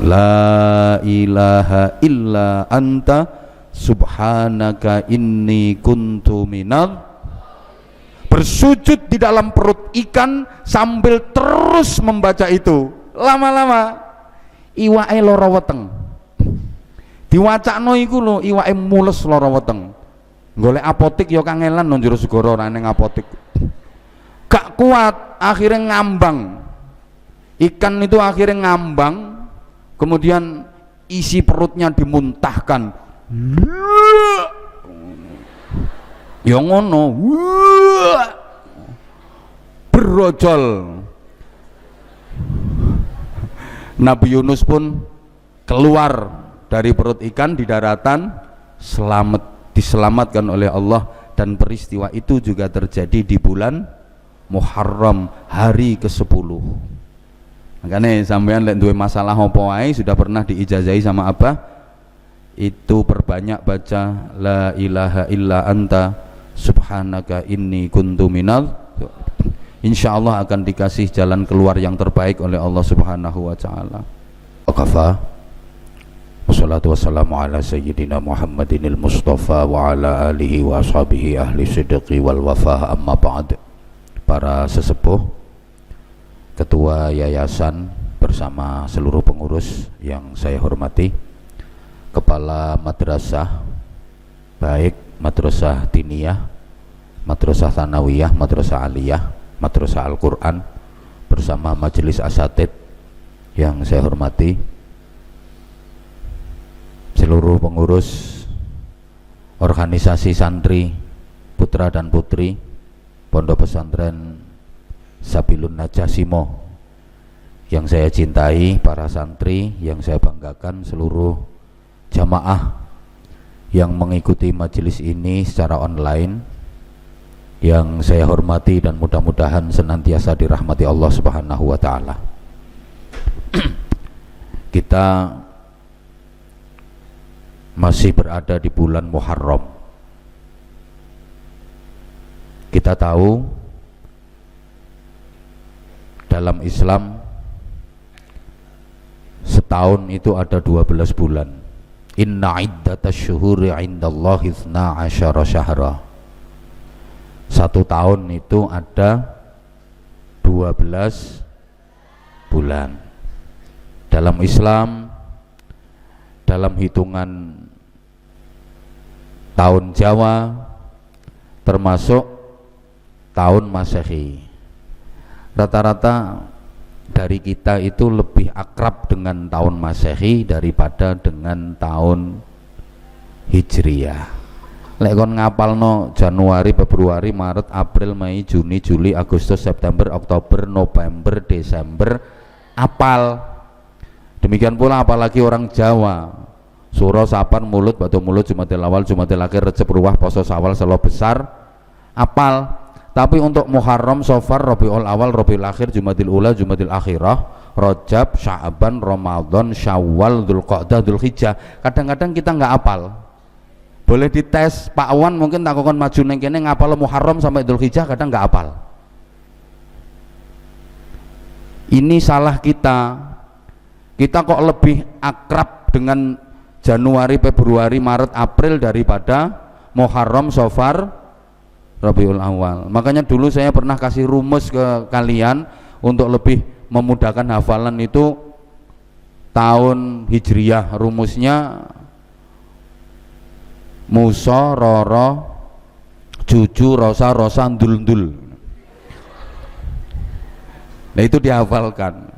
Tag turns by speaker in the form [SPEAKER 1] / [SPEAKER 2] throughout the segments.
[SPEAKER 1] La ilaha illa anta subhanaka inni kuntu minal. Bersujud di dalam perut ikan sambil terus membaca itu. Lama-lama iwake lara weteng. Diwacakno iku lho iwake mules lara weteng. Golek apotik ya kangelan nang jero segara ora ning apotik. Gak kuat, akhirnya ngambang. Ikan itu akhirnya ngambang, kemudian isi perutnya dimuntahkan. Ya ngono. Berojol. Nabi Yunus pun keluar dari perut ikan di daratan, diselamatkan oleh Allah. Dan peristiwa itu juga terjadi di bulan Muharram, hari ke-10. Makanya sampean lek duwe masalah apa wae sudah pernah diijazahi sama apa? Itu perbanyak baca la ilaha illa anta subhanaka inni kuntu minal. Insyaallah akan dikasih jalan keluar yang terbaik oleh Allah Subhanahu wa taala. Waqafa. Wassalatu wassalamu ala sayyidina Muhammadinil Mustafa wa ala alihi wa ashabihi ahli sidqi wal wafah, amma ba'd. Para sesepuh, ketua yayasan bersama seluruh pengurus yang saya hormati, kepala madrasah, baik madrasah diniyah, madrasah thanawiyah, madrasah aliyah, madrasah Al-Quran, bersama majelis asatid yang saya hormati, seluruh pengurus organisasi santri putra dan putri Pondok Pesantren Sabilun Najah Simo yang saya cintai, para santri yang saya banggakan, seluruh jamaah yang mengikuti majelis ini secara online yang saya hormati dan mudah-mudahan senantiasa dirahmati Allah Subhanahu wa taala. Kita masih berada di bulan Muharram. Kita tahu dalam Islam setahun itu ada 12 bulan. Inna iddatash syuhuri 'indallahi 12 syahra. Satu tahun itu ada 12 bulan. Dalam Islam, dalam hitungan tahun Jawa termasuk tahun Masehi, rata-rata dari kita itu lebih akrab dengan tahun Masehi daripada dengan tahun Hijriyah. Lek kon ngapalno Januari, Februari, Maret, April, Mei, Juni, Juli, Agustus, September, Oktober, November, Desember, apal. Demikian pula apalagi orang Jawa, Suro, Sapan, Mulut, Batu Mulut, Jumadil Awal, Jumadil Akhir, Recep, Ruwah, Poso, Sawal, Selo Besar, apal. Tapi untuk Muharram, Safar, Rabiul Awal, Rabiul Akhir, Jumadil Ula, Jumadil Akhirah, Rajab, Sya'ban, Ramadan, Syawal, Dzulqa'dah, Dzulhijjah, kadang-kadang kita nggak apal. Boleh dites Pak Wan, mungkin takon maju neng kene ngapal Muharram sampai Dzulhijjah, kadang nggak apal. Ini salah kita. Kita kok lebih akrab dengan Januari, Februari, Maret, April daripada Muharram, Safar, Rabiul Awal. Makanya dulu saya pernah kasih rumus ke kalian untuk lebih memudahkan hafalan itu tahun Hijriyah. Rumusnya Musa, Roro, Juju, Rosa, Rosa, Ndul, Ndul. Nah itu dihafalkan.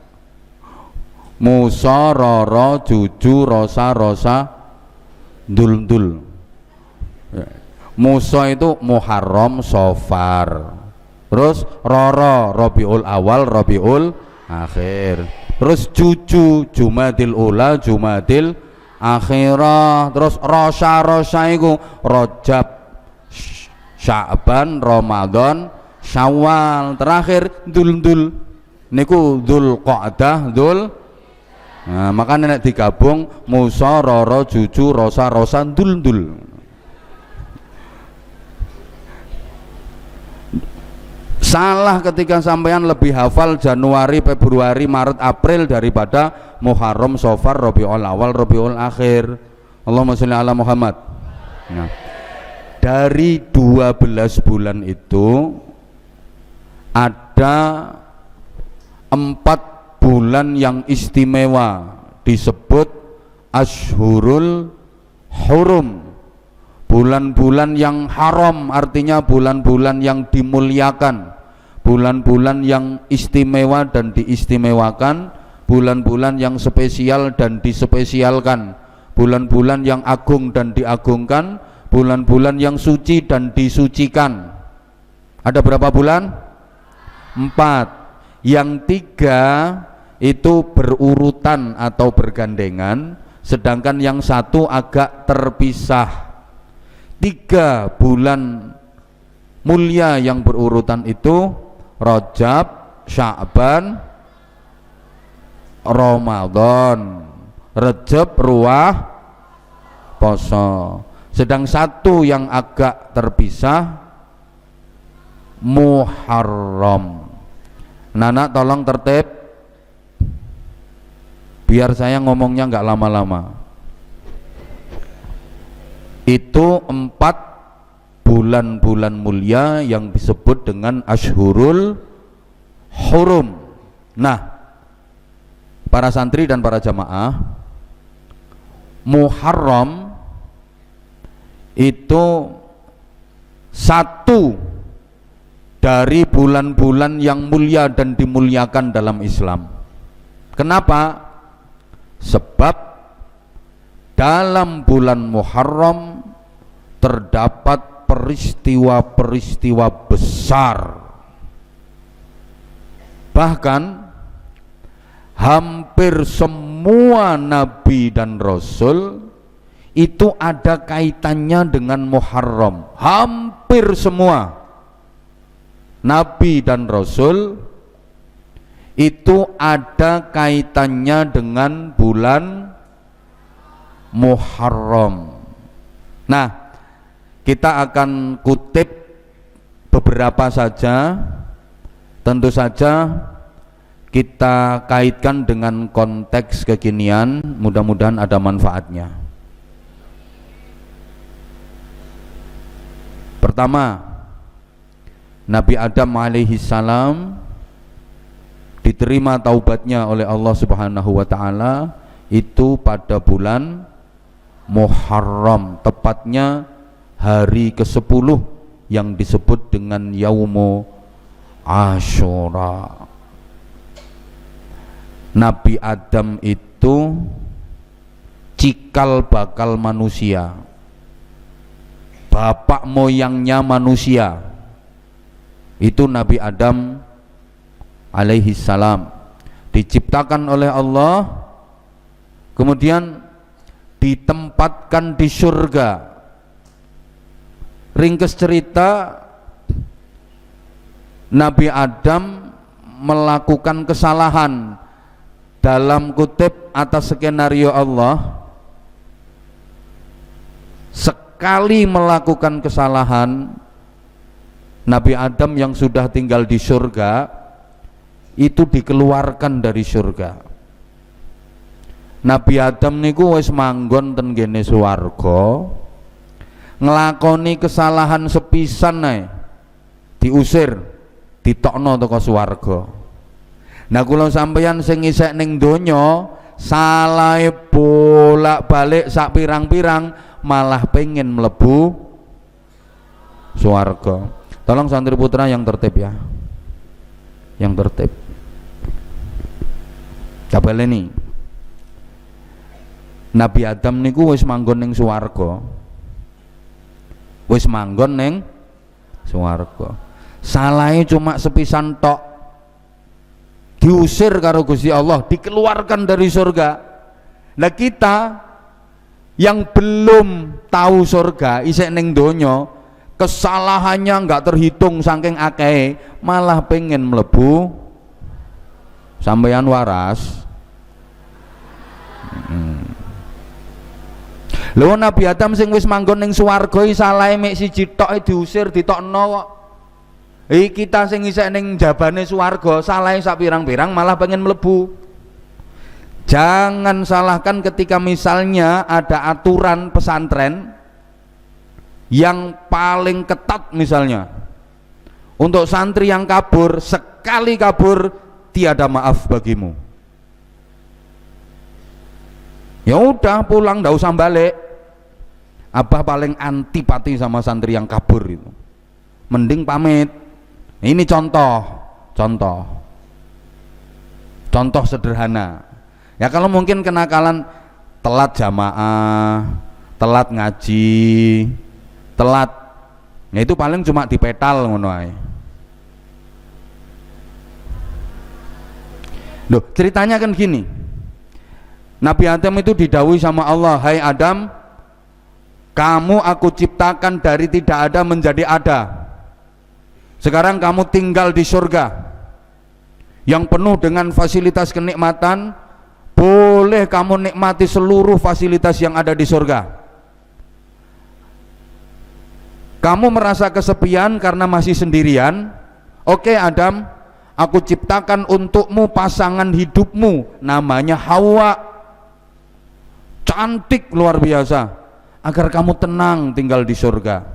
[SPEAKER 1] Musa, Roro, Juju, Rosa, Rosa, Ndul, Ndul. Musa itu Muharram, Safar. Terus Roro, Rabiul Awal, Rabiul Akhir. Terus Juju, Jumadil Ula, Jumadil Akhirah. Terus Rosa, Rosa itu Rajab, Sya'ban, Ramadan, Syawal. Terakhir Ndul, Ndul. Niku Dzulqa'dah, Dzul. Nah, makanya nek digabung Musa, Roro, Juju, Rosa, Rosa, Ndul, Ndul. Salah ketika sampean lebih hafal Januari, Februari, Maret, April daripada Muharram, Safar, Rabiul Awal, Rabiul Akhir. Allahumma sholli ala Muhammad. Nah, dari 12 bulan itu ada 4 bulan yang istimewa, disebut Ashhurul Hurum, bulan-bulan yang haram, artinya bulan-bulan yang dimuliakan, bulan-bulan yang istimewa dan diistimewakan, bulan-bulan yang spesial dan dispesialkan, bulan-bulan yang agung dan diagungkan, bulan-bulan yang suci dan disucikan. Ada berapa bulan? 4. Yang 3 itu berurutan atau bergandengan, sedangkan yang 1 agak terpisah. 3 bulan mulia yang berurutan itu Rajab, Sya'ban, Ramadan. Rajab, Ruah, Poso. Sedang 1 yang agak terpisah Muharram. Nana tolong tertib, biar saya ngomongnya nggak lama-lama. Itu 4 bulan-bulan mulia yang disebut dengan Ashhurul Hurum. Nah, para santri dan para jamaah, Muharram itu 1 dari bulan-bulan yang mulia dan dimuliakan dalam Islam. Kenapa? Sebab dalam bulan Muharram terdapat peristiwa-peristiwa besar. Bahkan hampir semua nabi dan rasul itu ada kaitannya dengan Muharram. Hampir semua nabi dan rasul itu ada kaitannya dengan bulan Muharram. Nah, kita akan kutip beberapa saja, tentu saja kita kaitkan dengan konteks kekinian, mudah-mudahan ada manfaatnya. Pertama, Nabi Adam alaihi salam diterima taubatnya oleh Allah Subhanahu wa taala itu pada bulan Muharram, tepatnya hari ke-10 yang disebut dengan Yaumu Asyura. Nabi Adam itu cikal bakal manusia, bapak moyangnya manusia. Itu Nabi Adam alaihi salam, diciptakan oleh Allah, kemudian ditempatkan di surga. Ringkas cerita, Nabi Adam melakukan kesalahan, dalam kutip atas skenario Allah. Sekali melakukan kesalahan, Nabi Adam yang sudah tinggal di surga itu dikeluarkan dari surga. Nabi Adam niku wis manggon ten gene swarga, nglakoni kesalahan sepisan ae diusir, ditokno teko swarga. Nah, kula sampeyan sing isek ning donya salahe bolak-balik sak pirang-pirang malah pengen mlebu swarga. Tolong santri putra yang tertib ya, yang tertib. Kabel ini Nabi Adam niku wis manggon ning swarga, wis manggon ning swarga. Salahe cuma sepisan tok, diusir karo Gusti Allah, dikeluarkan dari surga. Nah, kita yang belum tahu surga isek ning donya, kesalahannya nggak terhitung saking akeh, malah pengen mlebu. Sampeyan waras. Lho, Nabi Adam sing wis manggon ning swarga iki salahe mek siji tok diusir ditokno kok. Kita sing isek ning jabane swarga salahe sak pirang-pirang malah pengen mlebu. Jangan salahkan ketika misalnya ada aturan pesantren yang paling ketat, misalnya untuk santri yang kabur, sekali kabur tiada maaf bagimu. Ya udah pulang, ndak usah balik. Abah paling antipati sama santri yang kabur itu. Mending pamit. Ini contoh sederhana. Ya kalau mungkin kenakalan telat jamaah, telat ngaji, telat, ya itu paling cuma dipetal ngono ae. Loh, ceritanya kan gini. Nabi Adam itu didhawuhi sama Allah, "Hai Adam, kamu aku ciptakan dari tidak ada menjadi ada. Sekarang kamu tinggal di surga yang penuh dengan fasilitas kenikmatan. Boleh kamu nikmati seluruh fasilitas yang ada di surga. Kamu merasa kesepian karena masih sendirian. Oke Adam, aku ciptakan untukmu pasangan hidupmu, namanya Hawa. Cantik luar biasa, agar kamu tenang tinggal di surga.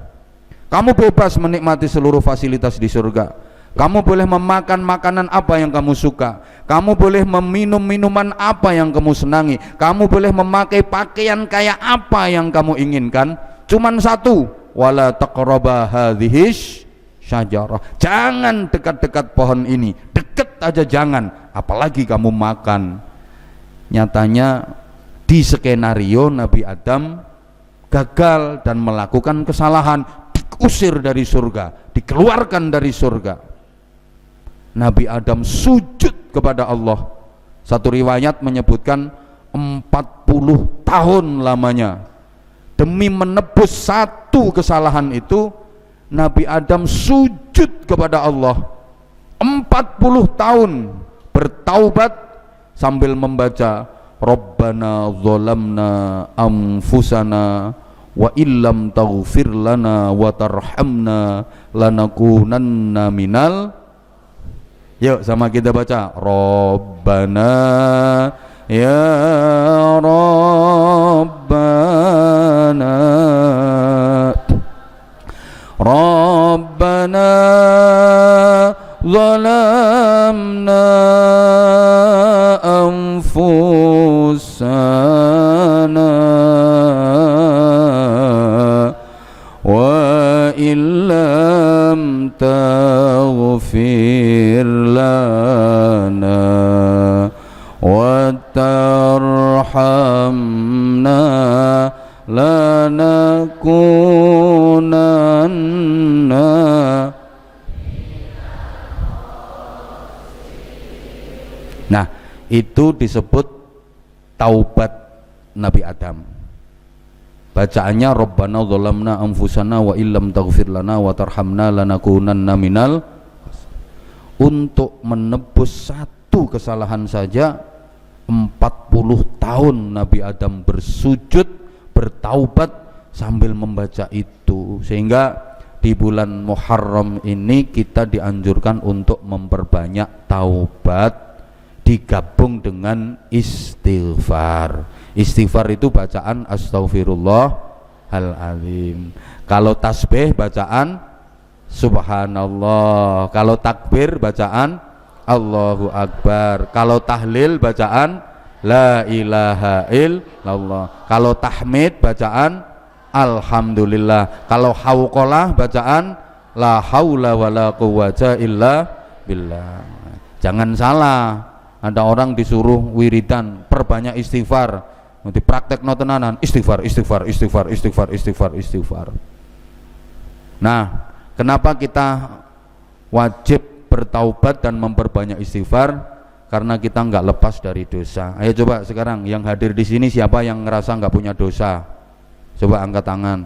[SPEAKER 1] Kamu bebas menikmati seluruh fasilitas di surga. Kamu boleh memakan makanan apa yang kamu suka. Kamu boleh meminum minuman apa yang kamu senangi. Kamu boleh memakai pakaian kayak apa yang kamu inginkan. Cuman satu, wala taqraba hadhihi syajarah. Jangan dekat-dekat pohon ini. Deket aja jangan, apalagi kamu makan. Nyatanya di skenario Nabi Adam gagal dan melakukan kesalahan, diusir dari surga, dikeluarkan dari surga. Nabi Adam sujud kepada Allah. Satu riwayat menyebutkan 40 tahun lamanya. Demi menebus satu kesalahan itu, Nabi Adam sujud kepada Allah 40 tahun bertaubat sambil membaca Rabbana dzalamna anfusana wa illam taghfir lana wa tarhamna lanakunanna minal. Yuk sama kita baca Rabbana ya Rabbana Rabbana zalamna anfusana wa illam taghfir lana wa tarhamna lanakunanna. Nah, itu disebut taubat Nabi Adam. Bacaannya Rabbana dzalamna anfusana wa illam taghfir lana wa tarhamna lanakunanna minal. Untuk menebus satu kesalahan saja 40 tahun Nabi Adam bersujud, bertaubat sambil membaca itu. Sehingga di bulan Muharram ini kita dianjurkan untuk memperbanyak taubat digabung dengan istighfar. Istighfar itu bacaan astaghfirullahaladzim. Kalau tasbih bacaan subhanallah. Kalau takbir bacaan Allahu Akbar. Kalau tahlil bacaan la ilaha illallah. Kalau tahmid bacaan alhamdulillah. Kalau hauqalah bacaan la haula wala quwwata illa billah. Jangan salah, ada orang disuruh wiridan perbanyak istighfar, dipraktekno tenanan, istighfar. Nah, kenapa kita wajib bertaubat dan memperbanyak istighfar? Karena kita nggak lepas dari dosa. Ayo coba sekarang yang hadir di sini siapa yang ngerasa nggak punya dosa? Coba angkat tangan.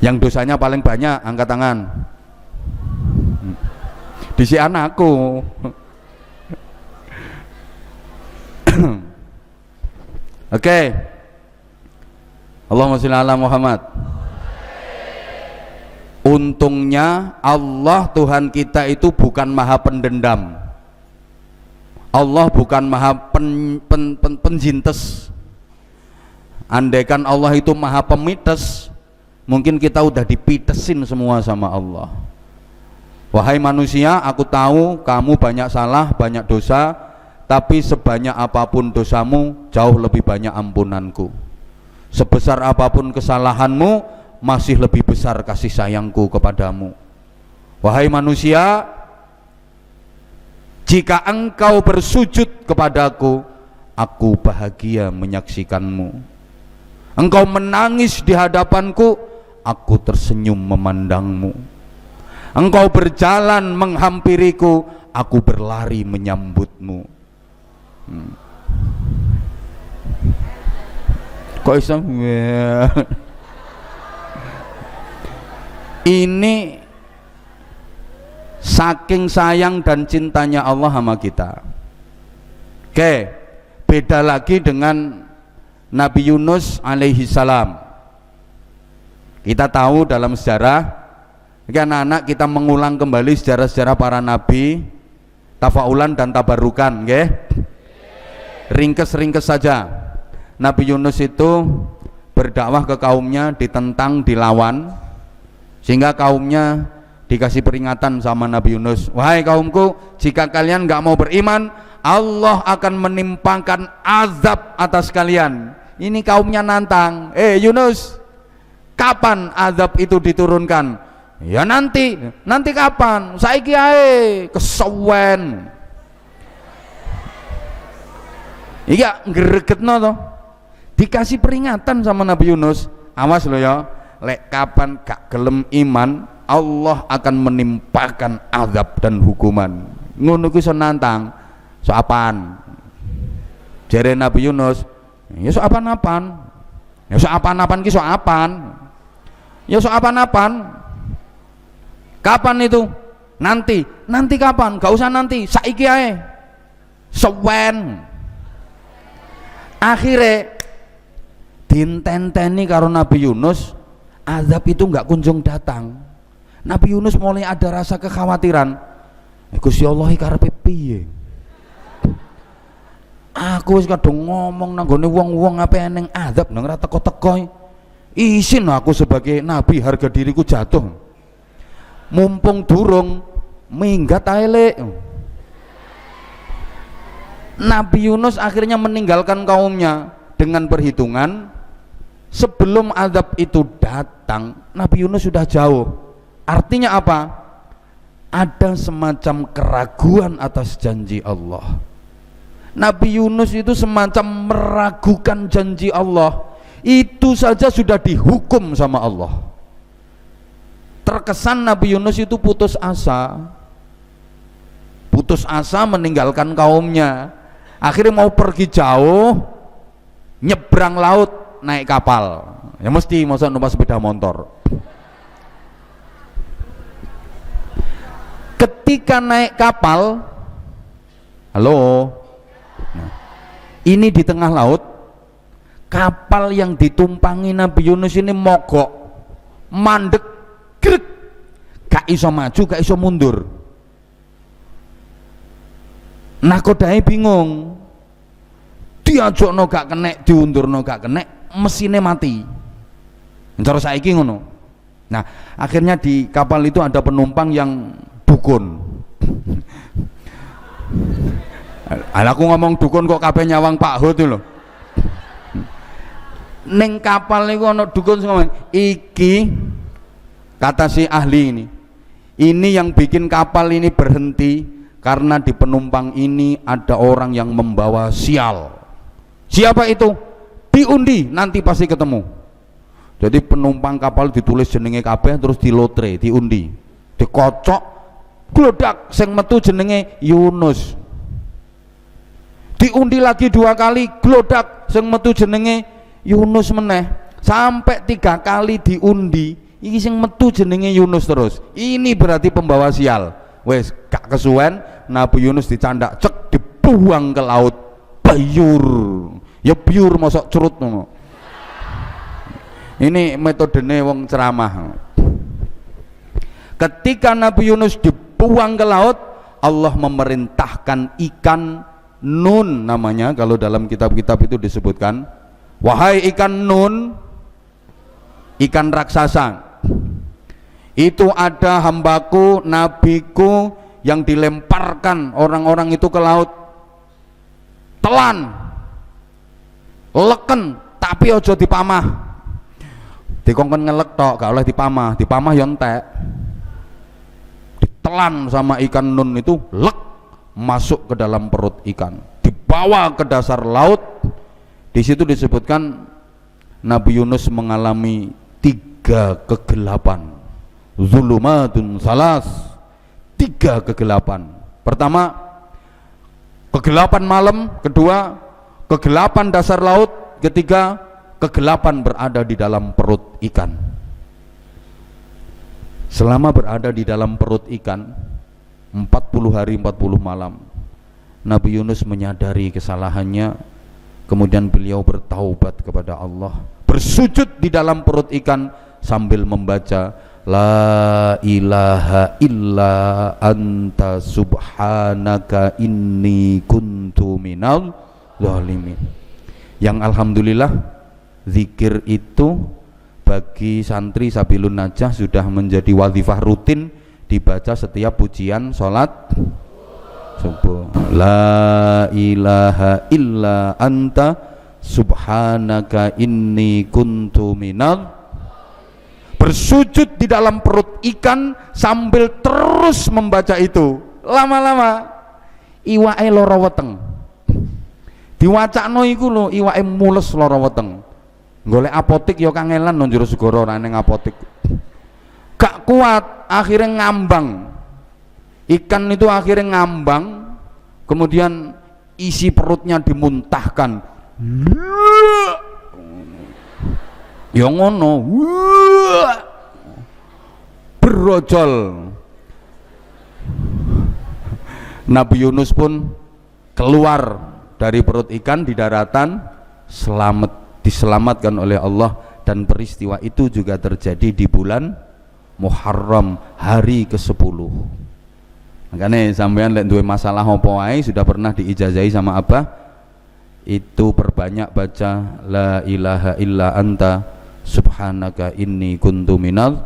[SPEAKER 1] Yang dosanya paling banyak angkat tangan. Di si anakku. Oke. Allahumma sholli ala Muhammad. Untungnya Allah Tuhan kita itu bukan maha pendendam. Allah bukan maha penjintes. Andaikan Allah itu maha pemites, mungkin kita udah dipitesin semua sama Allah. Wahai manusia, aku tahu kamu banyak salah, banyak dosa, tapi sebanyak apapun dosamu, jauh lebih banyak ampunanku. Sebesar apapun kesalahanmu, masih lebih besar kasih sayangku kepadamu. Wahai manusia, jika engkau bersujud kepadaku, aku bahagia menyaksikanmu. Engkau menangis di hadapanku, aku tersenyum memandangmu. Engkau berjalan menghampiriku, aku berlari menyambutmu. Kok iso? Ini saking sayang dan cintanya Allah sama kita. Oke, beda lagi dengan Nabi Yunus alaihi salam. Kita tahu dalam sejarah, anak-anak kita mengulang kembali sejarah-sejarah para nabi, tafaulan dan tabarukan, nggih. Ringkes-ringkes saja. Nabi Yunus itu berdakwah ke kaumnya, ditentang, dilawan, sehingga kaumnya dikasih peringatan sama Nabi Yunus. Wahai kaumku, jika kalian nggak mau beriman, Allah akan menimpakan azab atas kalian. Ini kaumnya nantang. Yunus, kapan azab itu diturunkan? Ya nanti kapan? Saiki ae, kesuwen. Iya gregetno toh. Dikasih peringatan sama Nabi Yunus, awas lo ya, lek kapan gak gelem iman, Allah akan menimpakan azab dan hukuman. Ngono kuwi iso nantang. So apaan? Jere Nabi Yunus, ya so apaan-apaan. Ya so apaan-apaan ki so apaan? Ya so apaan-apaan. Kapan itu? Nanti kapan? Gak usah nanti, saiki ae. Sewen. Akhirnya dintenteni karo Nabi Yunus, azab itu nggak kunjung datang. Nabi Yunus mulai ada rasa kekhawatiran. Gusti Allah iki karepe piye? Aku wis kadung ngomong nang gone wong-wong ape eneng azab nang ora teko-teko. Isin aku sebagai nabi harga diriku jatuh. Mumpung durung minggat ae lek. Nabi Yunus akhirnya meninggalkan kaumnya dengan perhitungan sebelum azab itu datang, Nabi Yunus sudah jauh. Artinya apa? Ada semacam keraguan atas janji Allah. Nabi Yunus itu semacam meragukan janji Allah. Itu saja sudah dihukum sama Allah. Terkesan Nabi Yunus itu putus asa. Putus asa meninggalkan kaumnya. Akhirnya mau pergi jauh, nyebrang laut, naik kapal. Ya mesti masa numpak sepeda motor. Ketika naik kapal, halo, nah, ini di tengah laut, kapal yang ditumpangi Nabi Yunus ini mogok, mandek, grek, gak iso maju, gak iso mundur. Nakodai bingung, diajokno gak kenek, diundurno gak kenek, mesinnya mati. Cara saiki ngono. Nah, akhirnya di kapal itu ada penumpang yang dukun. Aku ngomong dukun kok kabeh nyawang Pak Hud lho. Ning kapal niku ana dukun sing ngomong, iki kata si ahli ini yang bikin kapal ini berhenti karena di penumpang ini ada orang yang membawa sial. Siapa itu? Diundi, nanti pasti ketemu. Jadi penumpang kapal ditulis jenenge kabeh terus dilotre, diundi, dikocok, glodak sing metu jenenge Yunus. Diundi lagi 2 kali, glodak sing metu jenenge Yunus meneh. Sampai 3 kali diundi, iki sing metu jenenge Yunus terus. Ini berarti pembawa sial. Wes gak kesuwen, Nabi Yunus dicandak, cek dibuang ke laut, bayur. Ya biur mosok curut ngono. Ini metodene wong ceramah. Ketika Nabi Yunus dibuang ke laut, Allah memerintahkan ikan Nun namanya kalau dalam kitab-kitab itu disebutkan, wahai ikan nun, ikan raksasa, itu ada hambaku, nabiku yang dilemparkan orang-orang itu ke laut, telan, leken, tapi ojo dipamah, dikongkon ngelek tok, gak oleh dipamah, dipamah yang entek, ditelan sama ikan nun itu, lek, masuk ke dalam perut ikan, dibawa ke dasar laut. Di situ disebutkan Nabi Yunus mengalami 3 kegelapan, zulumatun salas, 3 kegelapan. Pertama, kegelapan malam. Kedua, kegelapan dasar laut. Ketiga, kegelapan berada di dalam perut ikan. Selama berada di dalam perut ikan 40 hari 40 malam, Nabi Yunus menyadari kesalahannya, kemudian beliau bertaubat kepada Allah, bersujud di dalam perut ikan sambil membaca la ilaha illa anta subhanaka inni kuntu minal zalimin. Yang alhamdulillah zikir itu bagi santri Sabilun Najah sudah menjadi wadhifah rutin, dibaca setiap pujian sholat subuh. La ilaha illa anta subhanaka inni kuntu minal. Bersujud di dalam perut ikan sambil terus membaca itu, lama-lama iwake lara weteng, diwacakno iku lho, iwake mules lara weteng. Golek apotik ya kangelan nang jero segara ora ning apotik, gak kuat, akhirnya ngambang. Ikan itu akhirnya ngambang, kemudian isi perutnya dimuntahkan. Ya ngono, berojol. Nabi Yunus pun keluar dari perut ikan di daratan, diselamatkan oleh Allah. Dan peristiwa itu juga terjadi di bulan Muharram, hari ke-10. Makanya sampean lek duwe masalah apa wae sudah pernah diijazahi sama Abah, itu perbanyak baca la ilaha illa anta subhanaka inni kuntu minal.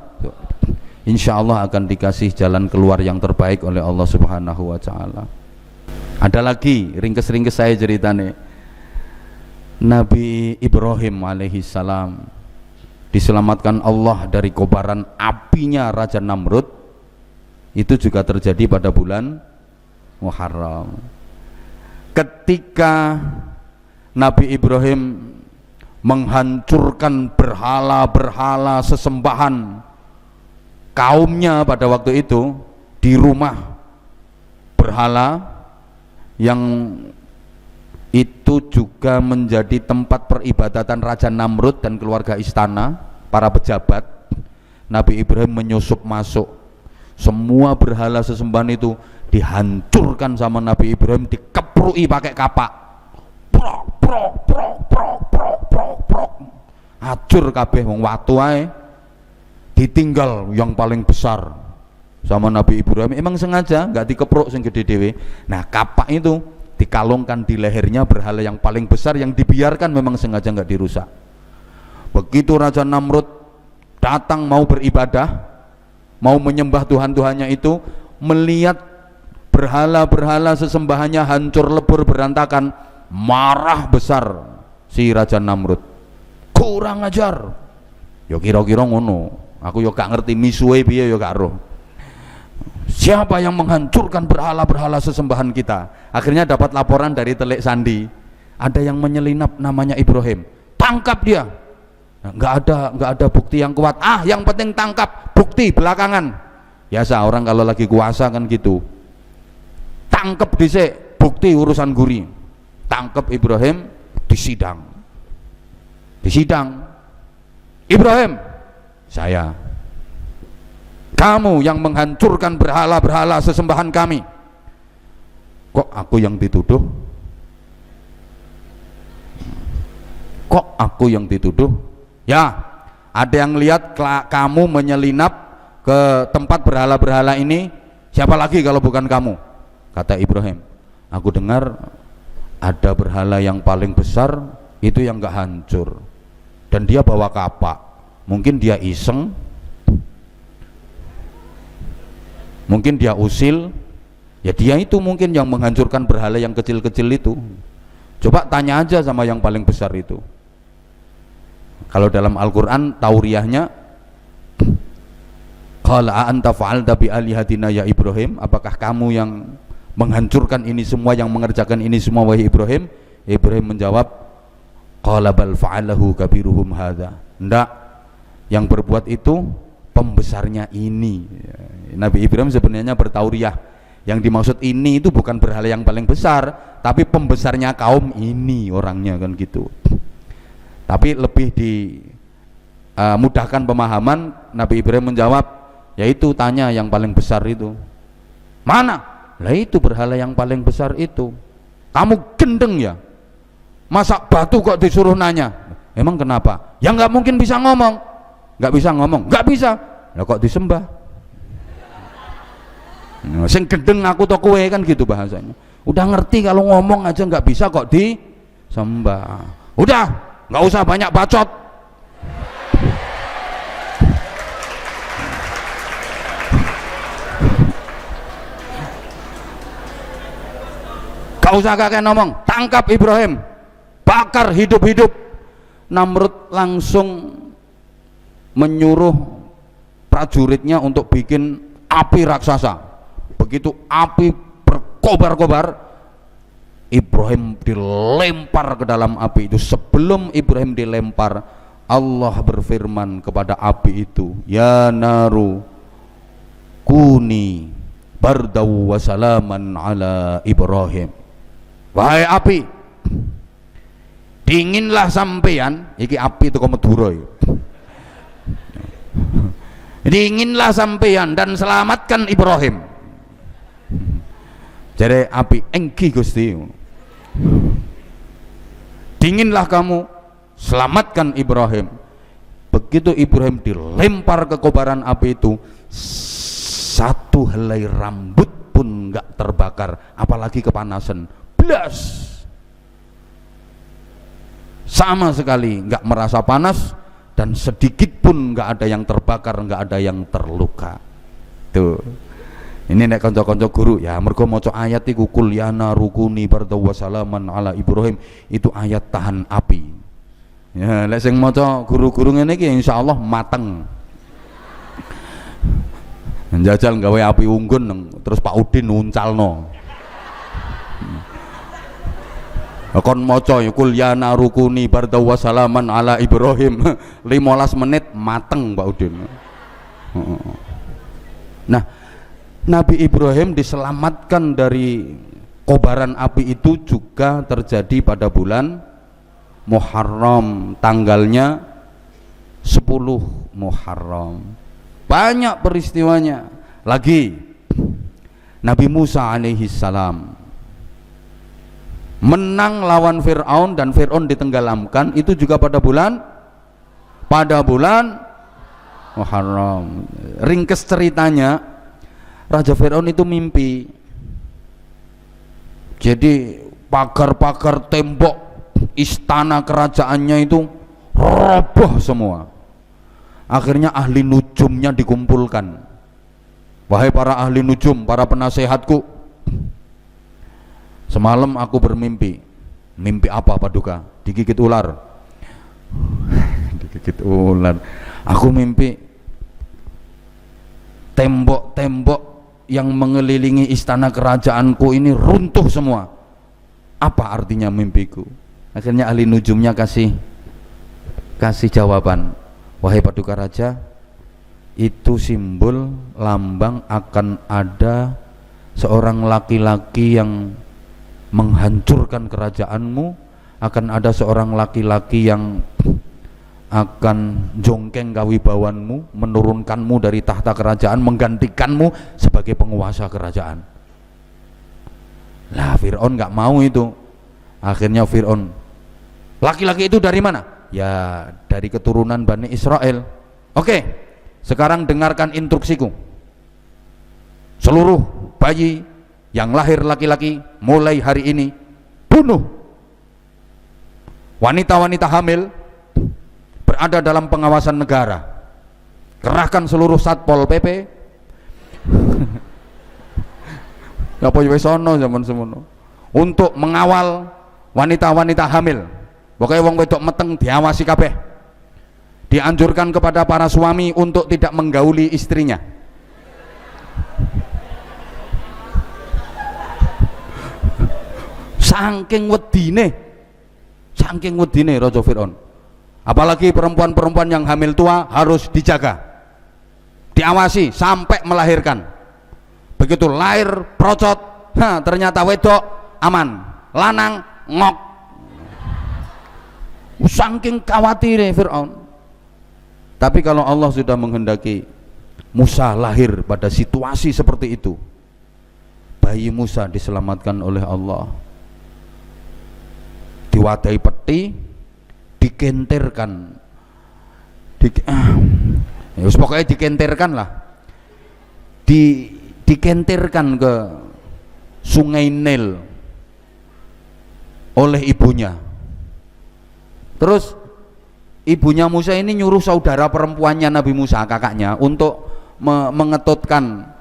[SPEAKER 1] Insyaallah akan dikasih jalan keluar yang terbaik oleh Allah Subhanahu wa taala. Ada lagi ringkes-ringkes saya ceritane. Nabi Ibrahim alaihi salam diselamatkan Allah dari kobaran apinya Raja Namrud, itu juga terjadi pada bulan Muharram. Ketika Nabi Ibrahim menghancurkan berhala-berhala sesembahan kaumnya pada waktu itu di rumah berhala yang itu juga menjadi tempat peribadatan Raja Namrud dan keluarga istana, para pejabat. Nabi Ibrahim menyusup masuk, semua berhala sesembahan itu dihancurkan sama Nabi Ibrahim, dikeprui pakai kapak, prok prok prok prok prok prok prok, hancur kabeh wong watu ae, ditinggal yang paling besar sama Nabi Ibrahim. Emang sengaja nggak dikepruk sing gede dewe. Nah kapak itu dikalungkan di lehernya berhala yang paling besar yang dibiarkan, memang sengaja nggak dirusak. Begitu Raja Namrud datang mau beribadah, mau menyembah Tuhan-Tuhannya itu, melihat berhala-berhala sesembahannya hancur lebur berantakan, marah besar si Raja Namrud. Kurang ajar. Yo kira-kira ngono. Aku yo gak ngerti misuwe piye yo gak roh. Siapa yang menghancurkan berhala-berhala sesembahan kita? Akhirnya dapat laporan dari Telik Sandi, ada yang menyelinap namanya Ibrahim. Tangkap dia. Nah, nggak ada bukti yang kuat. Yang penting tangkap, bukti belakangan. Biasa orang kalau lagi kuasa kan gitu. Tangkap dhisik, bukti urusan guri. Tangkap Ibrahim, disidang. Ibrahim, saya. Kamu yang menghancurkan berhala-berhala sesembahan kami. Kok aku yang dituduh? Ya, ada yang lihat kamu menyelinap ke tempat berhala-berhala ini. Siapa lagi kalau bukan kamu? Kata Ibrahim. Aku dengar ada berhala yang paling besar itu yang gak hancur, dan dia bawa kapak. Mungkin dia iseng, mungkin dia usil, ya dia itu mungkin yang menghancurkan berhala yang kecil-kecil itu. Coba tanya aja sama yang paling besar itu. Kalau dalam Al-Quran tauriahnya, qala anta fa'alta bi alihatina ya Ibrahim, apakah kamu yang menghancurkan ini semua, yang mengerjakan ini semua wahai Ibrahim? Ibrahim menjawab, qala bal fa'alahu kabiruhum hadza. Enggak, yang berbuat itu pembesarnya ini. Nabi Ibrahim sebenarnya bertauriah, yang dimaksud ini itu bukan berhala yang paling besar, tapi pembesarnya kaum ini orangnya, kan gitu. Tapi lebih dimudahkan pemahaman, Nabi Ibrahim menjawab, yaitu tanya yang paling besar itu mana? Lah itu berhala yang paling besar itu. Kamu gendeng ya, masa batu kok disuruh nanya? Emang kenapa? Ya nggak mungkin bisa ngomong. Nggak bisa ngomong, nggak bisa. Lah kok disembah? Sing gendeng aku to kowe, kan gitu bahasanya. Udah ngerti kalau ngomong aja nggak bisa kok disembah. Udah, nggak usah banyak bacot. Gak usah kakek ngomong, tangkap Ibrahim, bakar hidup-hidup. Namrud langsung menyuruh prajuritnya untuk bikin api raksasa. Begitu api berkobar-kobar, Ibrahim dilempar ke dalam api itu. Sebelum Ibrahim dilempar, Allah berfirman kepada api itu, ya naru kuni bardaw wa salaman ala Ibrahim. Wahai api, dinginlah sampean, iki api itu Madura. Dinginlah sampean dan selamatkan Ibrahim. Jadi api, engki Gusti. Dinginlah kamu, selamatkan Ibrahim. Begitu Ibrahim dilempar ke kobaran api itu, satu helai rambut pun nggak terbakar, apalagi kepanasan. Belas, sama sekali nggak merasa panas, dan sedikit pun nggak ada yang terbakar, nggak ada yang terluka. Tuh, ini nek konco-konco guru ya, mergo maca ayat iku kul yana rukuni bardaw wa salaman ala Ibrahim, itu ayat tahan api. Ya, lek sing maca guru-guru ngene iki insyaallah mateng. Njajal gawe api unggun terus Pak Udin nuncalno. Kon maca ya kul yana rukuni bardaw wa salaman ala Ibrahim 15 menit mateng Pak Udin. Nah, Nabi Ibrahim diselamatkan dari kobaran api itu juga terjadi pada bulan Muharram, tanggalnya 10 Muharram. Banyak peristiwanya. Lagi Nabi Musa alaihi salam menang lawan Fir'aun dan Fir'aun ditenggelamkan, itu juga pada bulan Muharram. Ringkes ceritanya, Raja Fir'aun itu mimpi, jadi pagar-pagar tembok istana kerajaannya itu roboh semua. Akhirnya ahli nujumnya dikumpulkan. Wahai para ahli nujum, para penasehatku, semalam aku bermimpi. Mimpi apa Paduka? Digigit ular. Digigit ular. Aku mimpi tembok-tembok yang mengelilingi istana kerajaanku ini runtuh semua. Apa artinya mimpiku? Akhirnya ahli nujumnya kasih jawaban. Wahai Paduka Raja, itu simbol lambang akan ada seorang laki-laki yang menghancurkan kerajaanmu, akan ada seorang laki-laki yang akan jongkeng kawibawanmu, menurunkanmu dari tahta kerajaan, menggantikanmu sebagai penguasa kerajaan. Lah Fir'aun nggak mau itu. Akhirnya Fir'aun, laki-laki itu dari mana? Ya dari keturunan Bani Israel. Oke, sekarang dengarkan instruksiku. Seluruh bayi yang lahir laki-laki mulai hari ini bunuh. Wanita-wanita hamil berada dalam pengawasan negara. Kerahkan seluruh Satpol PP. Apa wis ana zaman semono. Untuk mengawal wanita-wanita hamil. Pokoknya wong wedok meteng diawasi kabeh. Dianjurkan kepada para suami untuk tidak menggauli istrinya. Saking wedine Raja Fir'aun. Apalagi perempuan-perempuan yang hamil tua harus dijaga, diawasi sampai melahirkan. Begitu lahir procot, ternyata wedok aman, lanang ngok. Saking khawatir Fir'aun. Tapi kalau Allah sudah menghendaki Musa lahir pada situasi seperti itu, bayi Musa diselamatkan oleh Allah. Diwadahi peti, dikentirkan, pokoknya dikentirkan lah, dikentirkan ke Sungai Nil oleh ibunya. Terus ibunya Musa ini nyuruh saudara perempuannya Nabi Musa, kakaknya, untuk mengetutkan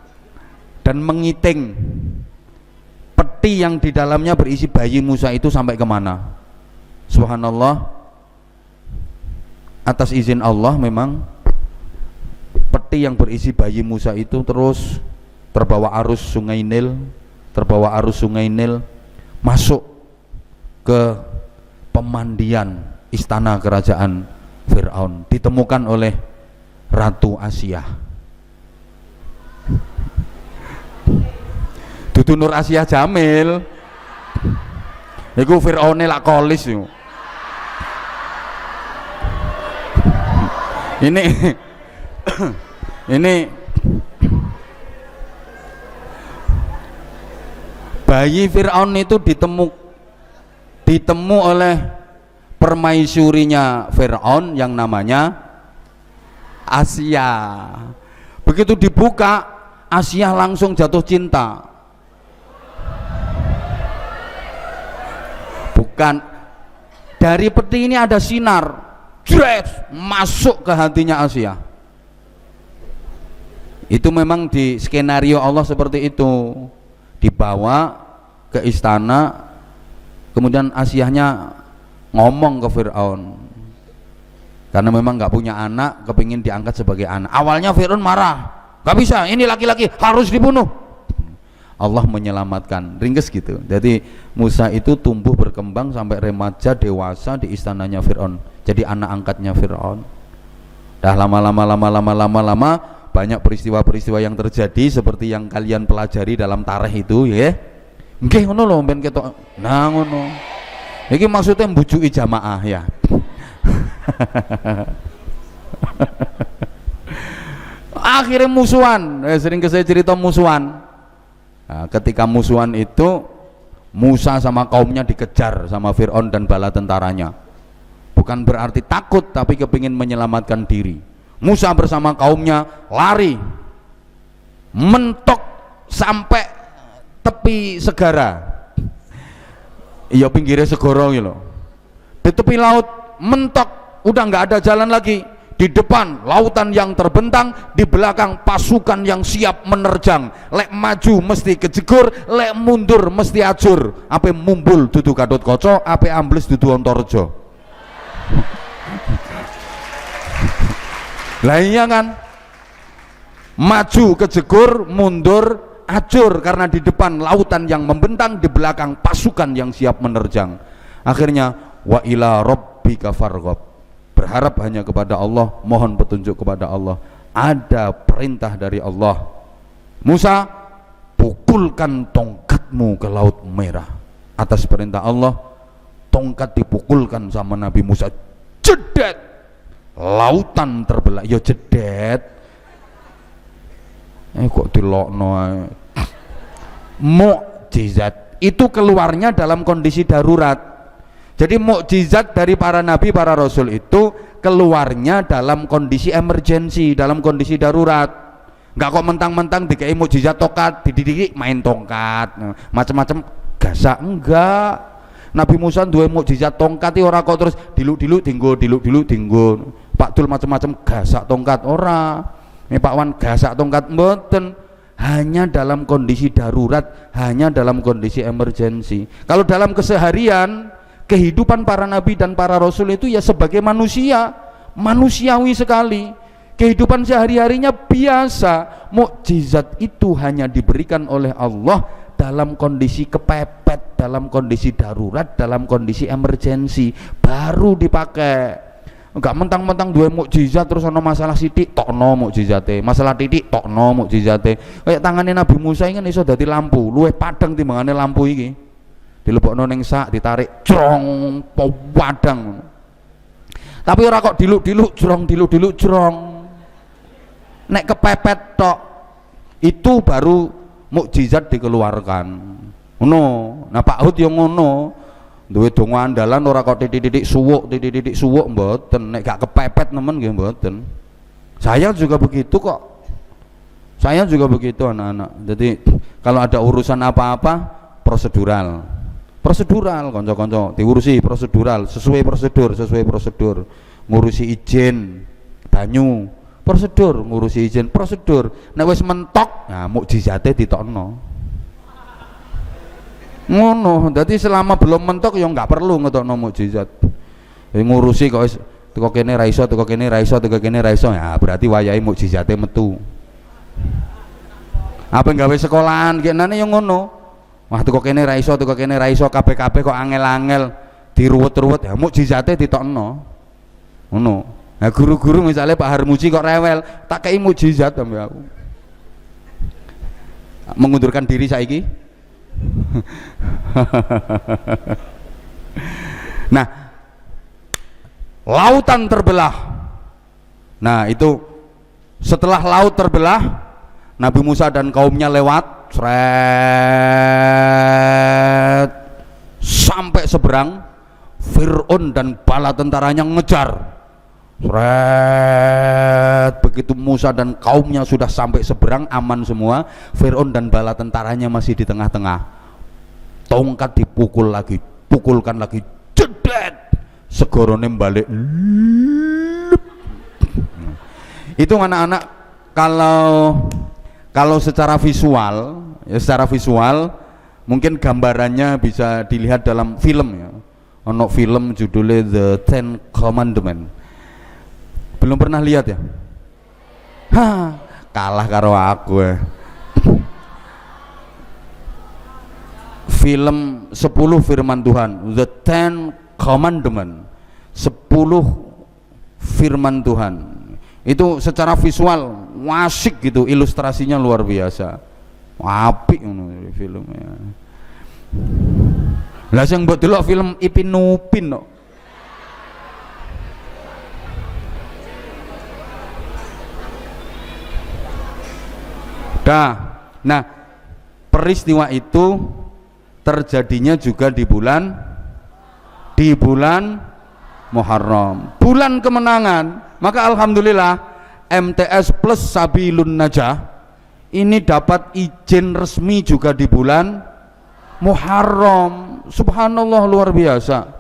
[SPEAKER 1] dan mengiting peti yang di dalamnya berisi bayi Musa itu sampai kemana. Subhanallah, atas izin Allah memang peti yang berisi bayi Musa itu terus terbawa arus Sungai Nil, masuk ke pemandian istana kerajaan Fir'aun, ditemukan oleh Ratu Asia. Dudu Nur Asia Jamil, iku Fir'aun lak kolis yo. Ini bayi Fir'aun itu ditemu oleh permaisurinya Fir'aun yang namanya Asia. Begitu dibuka, Asia langsung jatuh cinta. Bukan, dari peti ini ada sinar, masuk ke hatinya Asia. Itu memang di skenario Allah seperti itu. Dibawa ke istana, kemudian Asianya ngomong ke Fir'aun, karena memang nggak punya anak, kepingin diangkat sebagai anak. Awalnya Fir'aun marah, nggak bisa, ini laki-laki harus dibunuh. Allah menyelamatkan, ringkes gitu. Jadi Musa itu tumbuh berkembang sampai remaja dewasa di istananya Fir'aun, jadi anak angkatnya Fir'aun. Dah lama banyak peristiwa-peristiwa yang terjadi seperti yang kalian pelajari dalam tarikh itu, ya. Nggih ngono lho ben ketok. Nah ngono. Iki maksudnya mbujuki jamaah ya. Akhirnya musuhan, sering saya cerita musuhan. Nah, ketika musuhan itu Musa sama kaumnya dikejar sama Fir'aun dan bala tentaranya. Bukan berarti takut, tapi kepingin menyelamatkan diri. Musa bersama kaumnya lari, mentok sampai tepi segara. Iya pinggirnya segoro gitu loh. Di tepi laut mentok, udah nggak ada jalan lagi. Di depan lautan yang terbentang, di belakang pasukan yang siap menerjang. Lek maju mesti kejegur, lek mundur mesti ajur. Ape mumbul dudu Gatot Kaca, ape ambles dudu Antareja. Lah iya kan, maju kejegur, mundur ajur, karena di depan lautan yang membentang, di belakang pasukan yang siap menerjang. Akhirnya wa ila rabbika farghab, berharap hanya kepada Allah, mohon petunjuk kepada Allah. Ada perintah dari Allah, Musa pukulkan tongkatmu ke Laut Merah. Atas perintah Allah, tongkat dipukulkan sama Nabi Musa, jedet, lautan terbelah. Ya jedet, kok dilokno. Mukjizat itu keluarnya dalam kondisi darurat. Jadi mukjizat dari para nabi, para rasul itu keluarnya dalam kondisi emergensi, dalam kondisi darurat. Enggak kok mentang-mentang dikai mukjizat tongkat, dididik main tongkat, macam-macam gasak, enggak. Nabi Musa duwe mukjizat tongkat ora kok terus diluk-diluk dinggo Pak Dul macam-macam gasak tongkat ora. Pak Wan gasak tongkat mboten. Hanya dalam kondisi darurat, hanya dalam kondisi emergensi. Kalau dalam keseharian kehidupan para nabi dan para rasul itu ya sebagai manusia, manusiawi sekali. Kehidupan sehari-harinya biasa. Mukjizat itu hanya diberikan oleh Allah dalam kondisi kepepet, dalam kondisi darurat, dalam kondisi emergensi, baru dipakai. Enggak mentang-mentang dua mukjizat terus ana masalah sithik tokno mukjizate, masalah titik tokno mukjizate. Kayak tangane Nabi Musa ini kan iso dadi lampu, luwih padang timbangane lampu iki. Dilebokno ning sak, ditarik jrong padang. Tapi ora kok diluk-diluk jrong. Nek kepepet tok itu baru mukjizat dikeluarkan. Ngono. Nah Pak Hud yang ngono. Duwe donga andalan ora kok titik-titik suwuk mboten. Nek gak kepepet nemen nggih mboten. Saya juga begitu kok. Saya juga begitu anak-anak. Jadi kalau ada urusan apa-apa prosedural. Kanca-kanca diurusi prosedural, sesuai prosedur. Ngurusi izin banyu, prosedur, ngurusi izin prosedur. Nek wis mentok, nah mukjizate ditokno. Ngono, jadi selama belum mentok ya nggak perlu ngetokno mukjizat. Ngurusi kok wis teko kene ra iso, ya berarti wayahe mukjizate metu. Apa gawe sekolahan kenane yang ngono. Wah teko kene ra iso, kabeh-kabeh kok angel-angel diruwet-ruwet ya mukjizate ditokno. Ngono. Nah guru-guru misalnya Pak Harmuji kok rewel, tak kei mukjizat sampe aku. Mengundurkan diri saiki. Nah, lautan terbelah. Nah, itu setelah laut terbelah, Nabi Musa dan kaumnya lewat, sampai seberang. Fir'aun dan bala tentaranya ngejar. Begitu Musa dan kaumnya sudah sampai seberang aman semua, Fir'aun dan bala tentaranya masih di tengah-tengah. Tongkat pukulkan lagi, jedet, segorone balik. Itu anak-anak kalau secara visual mungkin gambarannya bisa dilihat dalam film ya. Ono film judulnya The Ten Commandments. Belum pernah lihat ya? Kalah karo aku ya. Film 10 firman Tuhan, The Ten Commandments, 10 firman Tuhan. Itu secara visual wasik gitu, ilustrasinya luar biasa. Apik ngono filmnya. Lah sing mbok delok film Ipin Upin kok. Nah, peristiwa itu terjadinya juga di bulan Muharram, bulan kemenangan. Maka alhamdulillah MTS Plus Sabilun Najah ini dapat izin resmi juga di bulan Muharram. Subhanallah, luar biasa.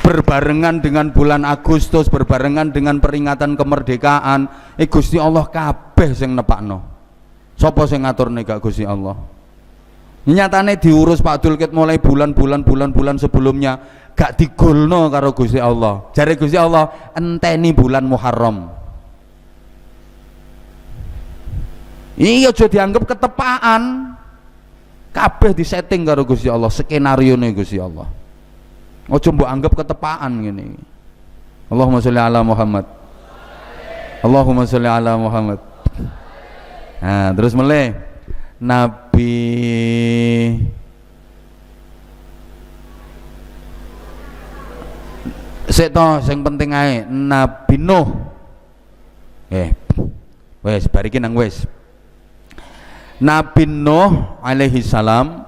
[SPEAKER 1] Berbarengan dengan bulan Agustus, berbarengan dengan peringatan kemerdekaan, Gusti Allah kabeh sing nepakno. Sapa sing ngaturne gak Gusti Allah? Nyatane diurus Pak Dul ket mulai bulan sebelumnya gak digolno karo Gusti Allah. Jare Gusti Allah enteni bulan Muharram. Iya aja dianggap ketepaan. Kabeh disetting karo Gusti Allah, skenarione Gusti Allah. Ojo mbok anggap ketepaan gini. Allahumma sholli ala Muhammad. Allahumma sholli ala Muhammad. Nah, terus mulai Nabi seto sing penting ae Nabi Nuh. Wes bariki nang wes. Nabi Nuh alaihi salam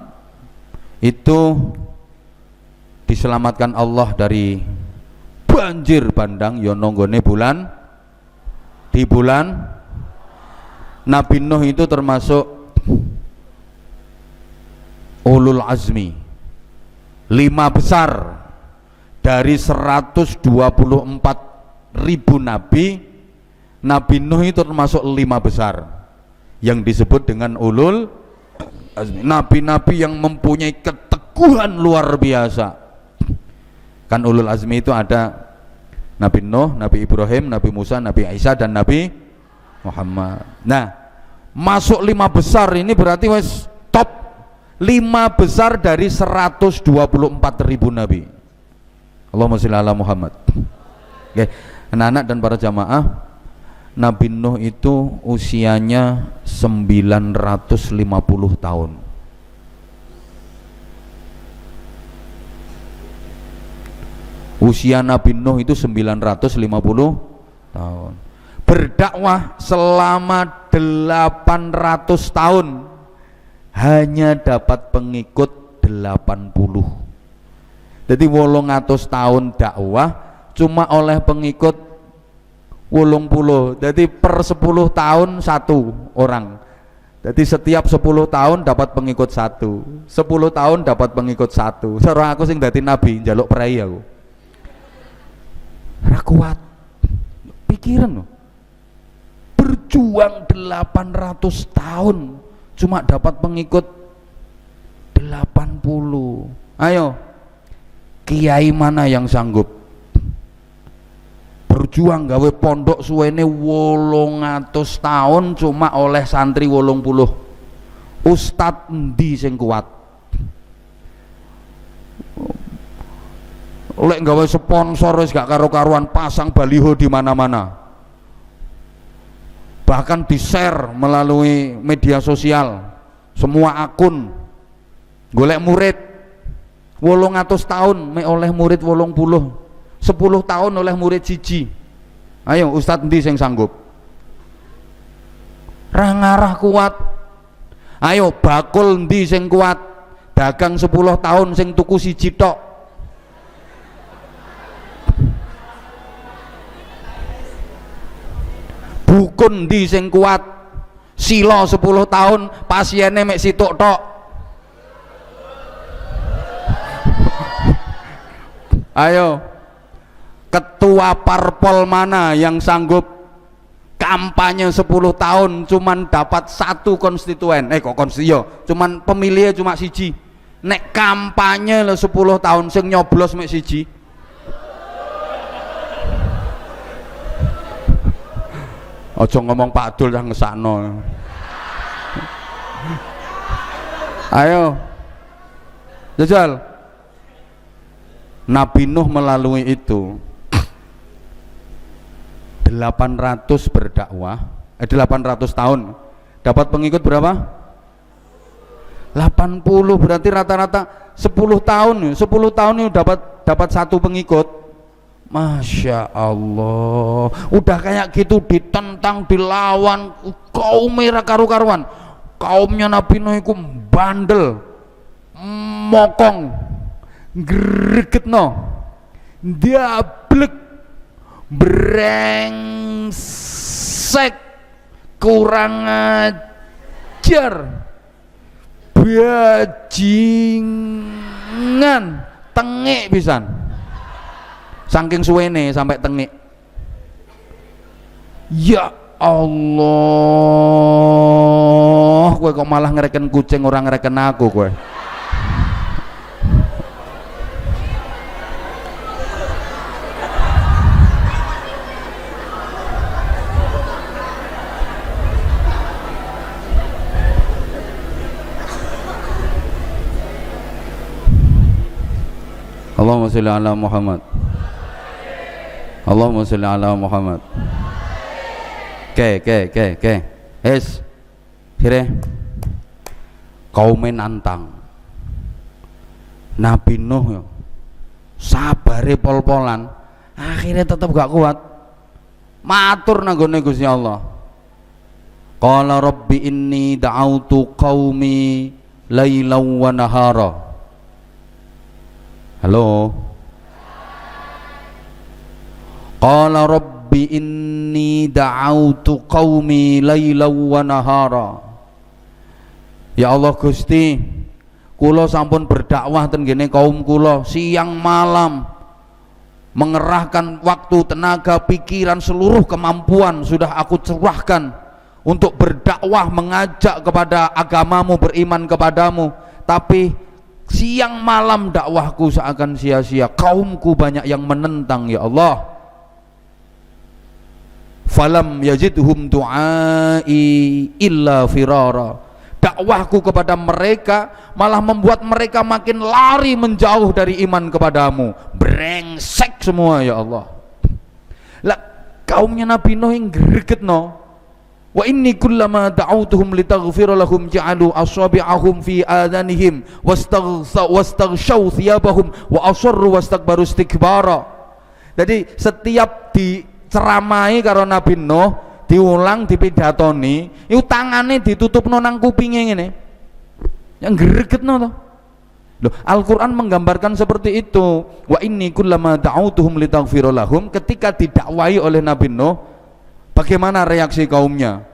[SPEAKER 1] itu diselamatkan Allah dari banjir bandang ya nonggone di bulan Nabi Nuh itu termasuk ulul azmi, 5 besar dari 124.000 nabi. Nabi Nuh itu termasuk 5 besar yang disebut dengan ulul azmi, nabi-nabi yang mempunyai keteguhan luar biasa. Kan ulul azmi itu ada Nabi Nuh, Nabi Ibrahim, Nabi Musa, Nabi Isa, dan Nabi Muhammad. Nah, masuk 5 besar ini berarti wes top 5 besar dari 124.000 nabi. Allahumma sholli ala Muhammad. Oke, anak-anak dan para jamaah, Nabi Nuh itu usianya 950 tahun. Usia Nabi Nuh itu 950 tahun. Berdakwah selama 800 tahun, hanya dapat pengikut 80. Jadi 800 tahun dakwah cuma oleh pengikut 80. Jadi per 10 tahun 1 orang. Jadi setiap 10 tahun dapat pengikut 1. 10 tahun dapat pengikut 1. Seorang aku sing dadi nabi njaluk perai aku. Ora kuat. Pikiran loh. Berjuang 800 tahun cuma dapat pengikut 80. Ayo, kiai mana yang sanggup berjuang gawe pondok suwene 800 tahun cuma oleh santri 80? Ustad endi sing kuat? Lek gawe sponsor wis gak karo-karuan, pasang baliho di mana-mana, bahkan di share melalui media sosial, semua akun. Golek murid 800 tahun me oleh murid 80, 10 tahun oleh murid siji. Ayo ustadz endi sing sanggup? Ra ngarah kuat. Ayo bakul endi sing kuat? Dagang 10 tahun sing tuku siji tok. Dukun di sing kuat? Silo 10 tahun pasiennya mek situk tok. Ayo, ketua parpol mana yang sanggup kampanye 10 tahun cuman dapat 1 konstituen? Kok konstituen? Cuman pemilihnya cuma siji. Nek kampanye 10 tahun sing nyoblos mek siji. Ojo ngomong Pak Dul yang ngesakno. Ayo jajal. Nabi Nuh melalui itu 800 berdakwah, 800 tahun dapat pengikut berapa? 80. Berarti rata-rata 10 tahun 10 tahun itu dapat 1 pengikut. Masya Allah, udah kayak gitu ditentang, dilawan, kaum merah karu-karuan. Kaumnya Nabi Nuh itu bandel, mokong, gregetno, diablek, brengsek, kurang ajar, bajingan, tengik pisan. Saking suwene sampai tengik. Ya Allah, kowe kok malah ngereken kucing, orang ngereken aku kowe. Allahumma sholli ala Muhammad. Allahumma sholli ala Muhammad. Es kira kaumen nantang Nabi Nuh sabare pol-polan, akhirnya tetap gak kuat, matur nanggone Gusti Allah. Qala rabbi inni da'autu qaumi lailan wa nahara. Halo. Qala rabbi inni da'autu qaumi lailan wa nahara. Ya Allah Gusti, Kula sampun berdakwah ten gene kaum kula siang malam, mengerahkan waktu, tenaga, pikiran, seluruh kemampuan sudah aku curahkan untuk berdakwah, mengajak kepada agamamu, beriman kepadamu, tapi siang malam dakwahku seakan sia-sia, kaumku banyak yang menentang. Ya Allah, falam yajidhum du'ai illa firara, dakwahku kepada mereka malah membuat mereka makin lari menjauh dari iman kepadamu. Brengsek semua ya Allah. Lah kaumnya Nabi Nuh yang gregetno, wa inni kullama da'awtuhum litaghfira lahum ja'alu asabi'ahum fi adhanihim wastaghshaw thiyabahum wa asarru wastakbaru istikbara. Jadi setiap diceramai karo Nabi Nuh, diulang, dipidatoni, itu tangannya ditutup nang kupingnya ini, yang gregetno toh. Loh, Al-Quran menggambarkan seperti itu. Wa inni kullama da'awtuhum litaghfira lahum, ketika didakwahi oleh Nabi Nuh, bagaimana reaksi kaumnya?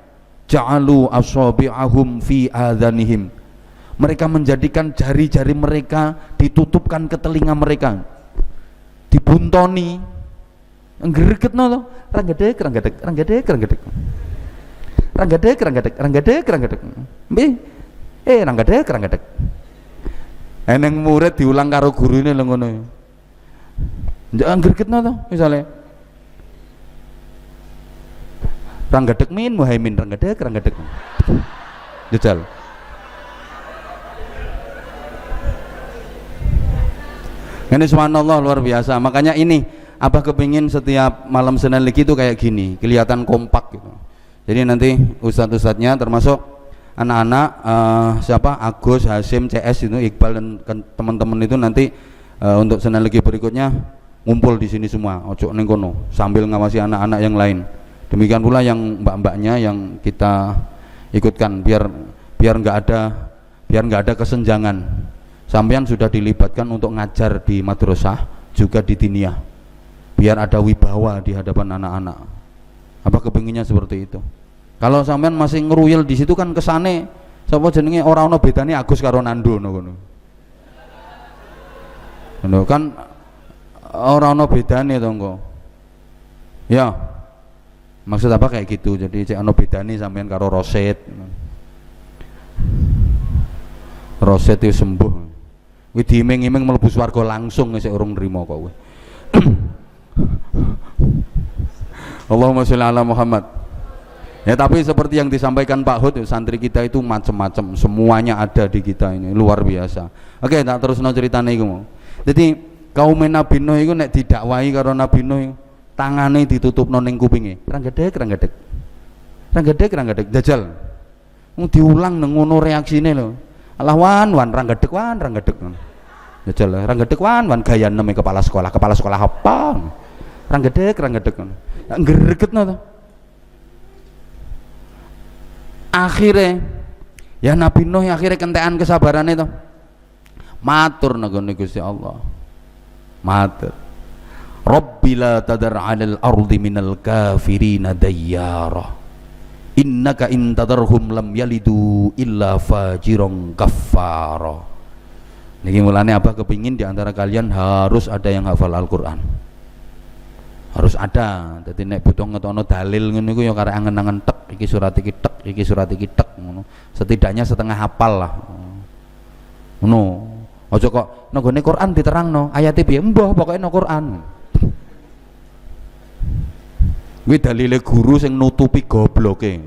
[SPEAKER 1] Ja'alu asabi'ahum fi adhanihim, mereka menjadikan jari-jari mereka ditutupkan ke telinga mereka, dibuntoni. Gregetno to, ranggedek ranggedek ranggedek ranggedek ranggedek ranggedek ranggedek ranggedek nggih ranggedek ranggedek. Eneng murid diulang karo gurune lho ngono. Njak gregetno to misale ranggedek min muhaimin ranggedek ranggedek jajal. Ini subhanallah luar biasa. Makanya ini Abah kepingin setiap malam Senin Legi itu kayak gini, kelihatan kompak gitu. Jadi nanti ustadz-ustadznya termasuk anak-anak siapa Agus, Hasim, CS itu, Iqbal dan teman-teman itu nanti untuk Senin Legi berikutnya ngumpul di sini semua, ojo ning kono sambil ngawasi anak-anak yang lain. Demikian pula yang mbak-mbaknya yang kita ikutkan, biar nggak ada kesenjangan. Sampean sudah dilibatkan untuk ngajar di madrasah juga di diniyah, biar ada wibawa di hadapan anak-anak. Apa kepinginnya seperti itu? Kalau sampean masih ngeruyel di situ kan kesane sapa jenenge ora ana bedane Agus karo Nando ngono. Ngono kan ora ana bedane to engko. Ya. Maksud apa kayak gitu? Jadi cek ana bedane sampean karo Roset. Roset itu sembuh. Kuwi diiming-iming mlebu swarga langsung sik urung nrimo kok kowe. Allahumma sholli ala Muhammad. Ya tapi seperti yang disampaikan Pak Hud, santri kita itu macam-macam, semuanya ada di kita ini, luar biasa. Oke, tak terusno ceritane iku mau. Jadi kaum Nabi Nuh iku nek didakwahi karo Nabi Nuh, tangane ditutupno ning kupinge. Ranggedek ranggedek. Ranggedek ranggedek jajal. Diulang nang ngono reaksine lho. Alah wan ranggedek ranggedek. Jajal ranggedek wan gaya neme kepala sekolah apa? Ranggedek ranggedek. Gregetno to. Akhirnya ya Nabi Nuh akhirnya kentekan kesabarannya to. Matur nggone Gusti Allah. Matur. Rabbi la tadar 'alal ardi minal kafirina dayyara. Innaka in tadarhum lam yalidu illa fajiron kaffara. Niki mulane Abah kepingin diantara kalian harus ada yang hafal Al-Quran, harus ada. Jadi nek butuh ngetokno dalil ngono iku ya karek angen-angen tek iki surat iki tek iki surat iki tek ngono, setidaknya setengah hafal lah ngono. Aja kok nggone Quran diterangno ayate piye mbah pokoke nang Quran. Kuwi dalile guru sing nutupi gobloke.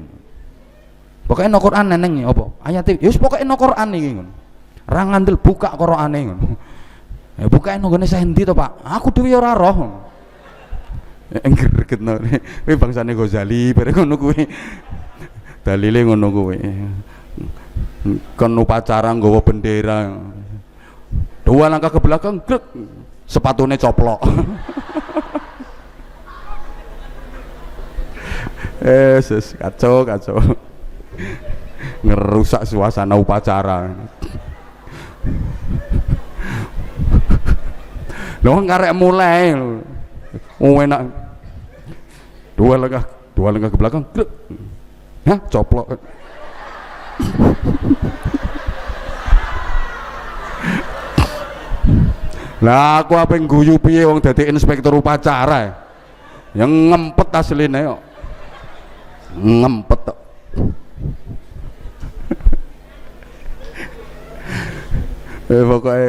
[SPEAKER 1] Pokoke nang Quran neneng apa? Ayate ya wis pokoke nang Quran iki ngono. Ra ngandel buka Qur'ane ngono. Ya bukae nang ngene sendi to, Pak. Aku dhewe ora roh. Gregetno. Kuwi bangsane Ghazali bareng ngono kuwi. Dalile ngono kuwi. Kon upacara nggawa bendera. Dua langkah ke belakang, grek. Sepatune coplok. Kacau ngerusak suasana upacara. Loh ngarek mulai enak. Dua langkah ke belakang, grek. Hah, coplok. Lah aku apa yang guyu piye wong dadi inspektur upacara. Yang ngempet asline kok. Ngempet kok. Pokoknya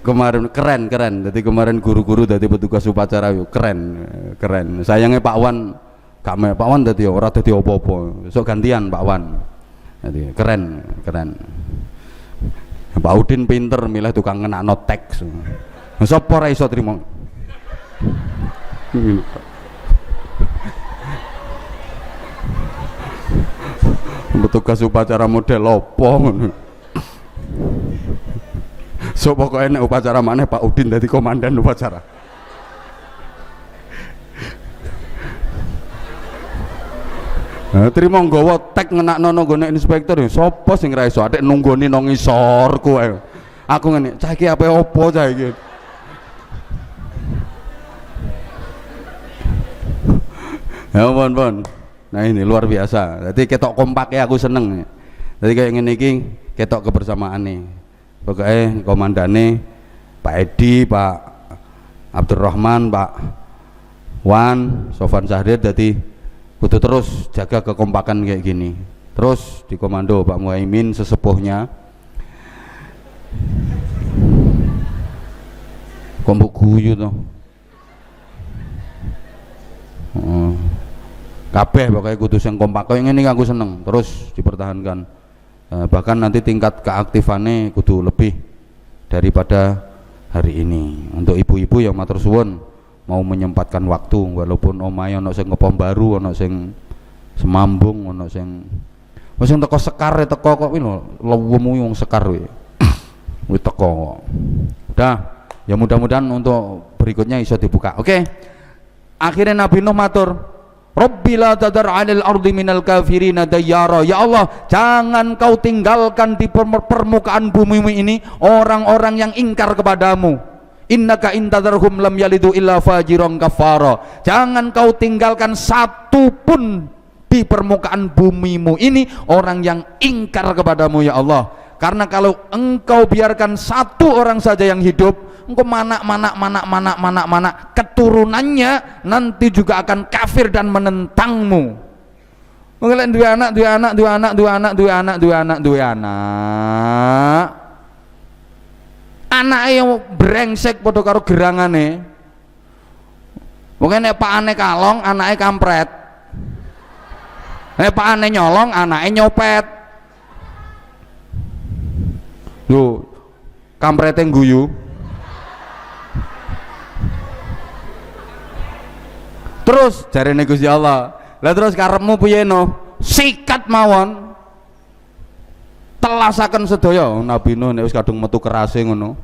[SPEAKER 1] kemarin keren. Jadi kemarin guru-guru dari petugas upacara yuk keren. Sayangnya Pak Wan Pak Wan dadi ora dadi apa-apa. Besok gantian Pak Wan. Jadi keren. Pak Udin pinter milih tukang ngenakno teks. Sapa ora iso trimo. Petugas upacara model opo ngono. So pokoknya nek upacara maneh Pak Udin dadi komandan upacara. Terima nggawa tek ngenakno nggone inspektur ya sapa sing ra iso atik nunggoni nang ngisorku ae. Aku ngene, cah iki ape opo cah iki. Ya pon. Nah ini luar biasa. Jadi ketok kompak ya aku seneng. Jadi kayak ngene iki ketok kebersamaane. Pokoknya komandane Pak Edi, Pak Abdurrahman, Pak Wan, Sofan Syahrir jadi kudu terus jaga kekompakan kayak gini. Terus dikomando Pak Muhaimin sesepuhnya. Kompok guyu to. Kabeh pokoknya kudu sing kompak kaya ngene aku seneng. Terus dipertahankan. Bahkan nanti tingkat keaktifannya kudu lebih daripada hari ini. Untuk ibu-ibu yang matur suwun mau menyempatkan waktu walaupun omahe ana sing ngepom baru, ana sing semambung, ana sing wis teko sekar teko kok kuwi lho lewemu wong sekar kuwi. Kuwi teko kok. Udah, ya mudah-mudahan untuk berikutnya iso dibuka. Oke. Akhirnya Nabi Nuh matur, Rabbi la tadar 'alal ardi minal kafirina dayyara. Ya Allah, jangan kau tinggalkan di permukaan bumi ini orang-orang yang ingkar kepadamu. Innaka intadarhum lam yalidu illa fajiran kafara. Jangan kau tinggalkan satu pun di permukaan bumimu ini orang yang ingkar kepadamu ya Allah. Karena kalau engkau biarkan satu orang saja yang hidup, engkau mana keturunannya nanti juga akan kafir dan menentangmu. Mungkin dua anak. Anake yang brengsek padha karo gerangane. Mungkin nek pakane kalong, anake kampret. Nek pakane nyolong, anake nyopet. Lho, kamprete guyu. Terus jarene Gusti Allah, lah terus karepmu piye no? Sikat mawon. Telasaken sedaya. Nabi Nuh nek wis kadung metu kerase ngono.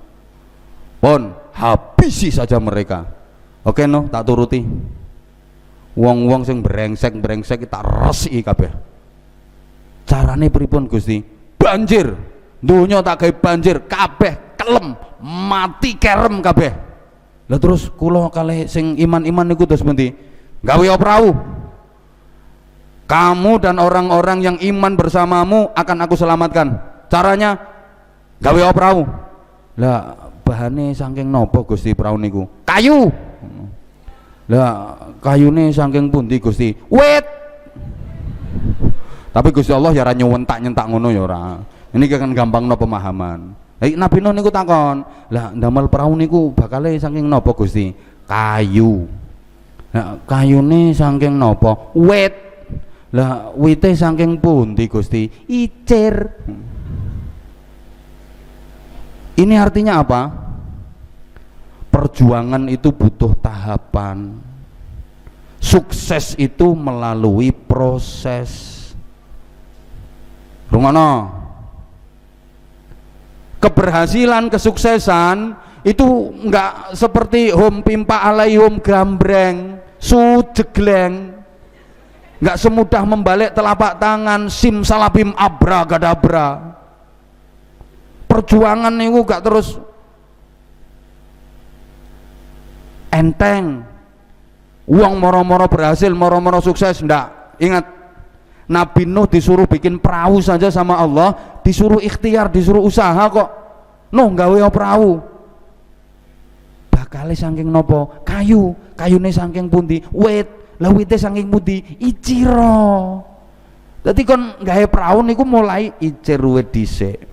[SPEAKER 1] Pun habisi saja mereka. Oke no, tak turuti. Wong-wong sing brengsek tak resiki kabeh. Carane pripun Gusti? Banjir. Donya tak gawe banjir, kabeh kelem, mati kerem kabeh. Lah terus kula kalih sing iman-iman niku terus pundi? Gawe perahu. Kamu dan orang-orang yang iman bersamamu akan aku selamatkan. Caranya gawe perahu. Lah bahane saking napa Gusti perahu niku? Kayu. Lah kayune saking pundi Gusti? Wit. Tapi Gusti Allah ya ora nyentak ngono ya ora. Ini kan gampangno pemahaman. Nabi Nuh niku takon, lah ndamel perahu niku bakale saking napa Gusti? Kayu. Nah kayune saking napa? Wit. Lah wite saking pundi Gusti? Icir. Ini artinya apa? Perjuangan itu butuh tahapan. Sukses itu melalui proses. Rungono. Keberhasilan, kesuksesan itu enggak seperti hom pimpa alaihum gambreng, sujegleng. Enggak semudah membalik telapak tangan, simsalabim abragadabra. Perjuangan itu enggak terus enteng. Uang moro-moro berhasil, moro-moro sukses, enggak. Ingat, Nabi Nuh disuruh bikin perahu saja sama Allah, disuruh ikhtiar, disuruh usaha kok. Nuh gawe perahu. bakale saking nopo? Kayu. Kayune saking pundi? Wit. Lah wite saking pundi? Icira. Dadi kon gawe prau niku mulai icir wit dhisik.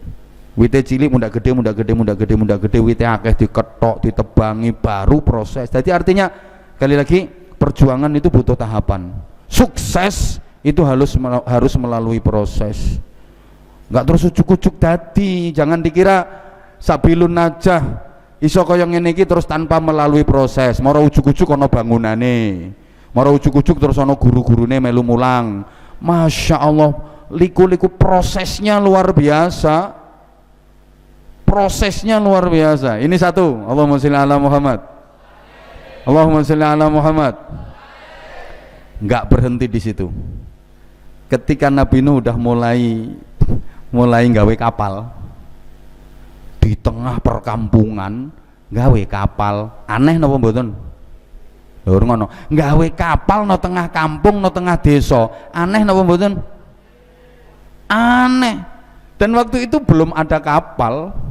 [SPEAKER 1] Wite cilik mundak gede, mundak gede, mundak gede, mundak gede, wite akeh diketok, ditebangi, baru proses. Jadi artinya kali lagi perjuangan itu butuh tahapan. Sukses itu harus melalui proses. Enggak terus ujuk-ujuk tadi. Jangan dikira sabilun najah iso kaya ngene iki terus tanpa melalui proses. Mara ujuk-ujuk ana bangunane. Mara ujuk-ujuk terus ana guru-gurune melu mulang. Masya Allah, liku-liku prosesnya luar biasa. Prosesnya luar biasa. Ini satu. Allahumma sholli ala Muhammad. Allahumma sholli ala Muhammad. Enggak berhenti di situ. Ketika Nabi Nuh udah mulai gawe kapal di tengah perkampungan, gawe kapal. Aneh napa mboten? Lho ngono. Gawe kapal no tengah kampung, no tengah desa. Aneh napa mboten? Aneh. Dan waktu itu belum ada kapal.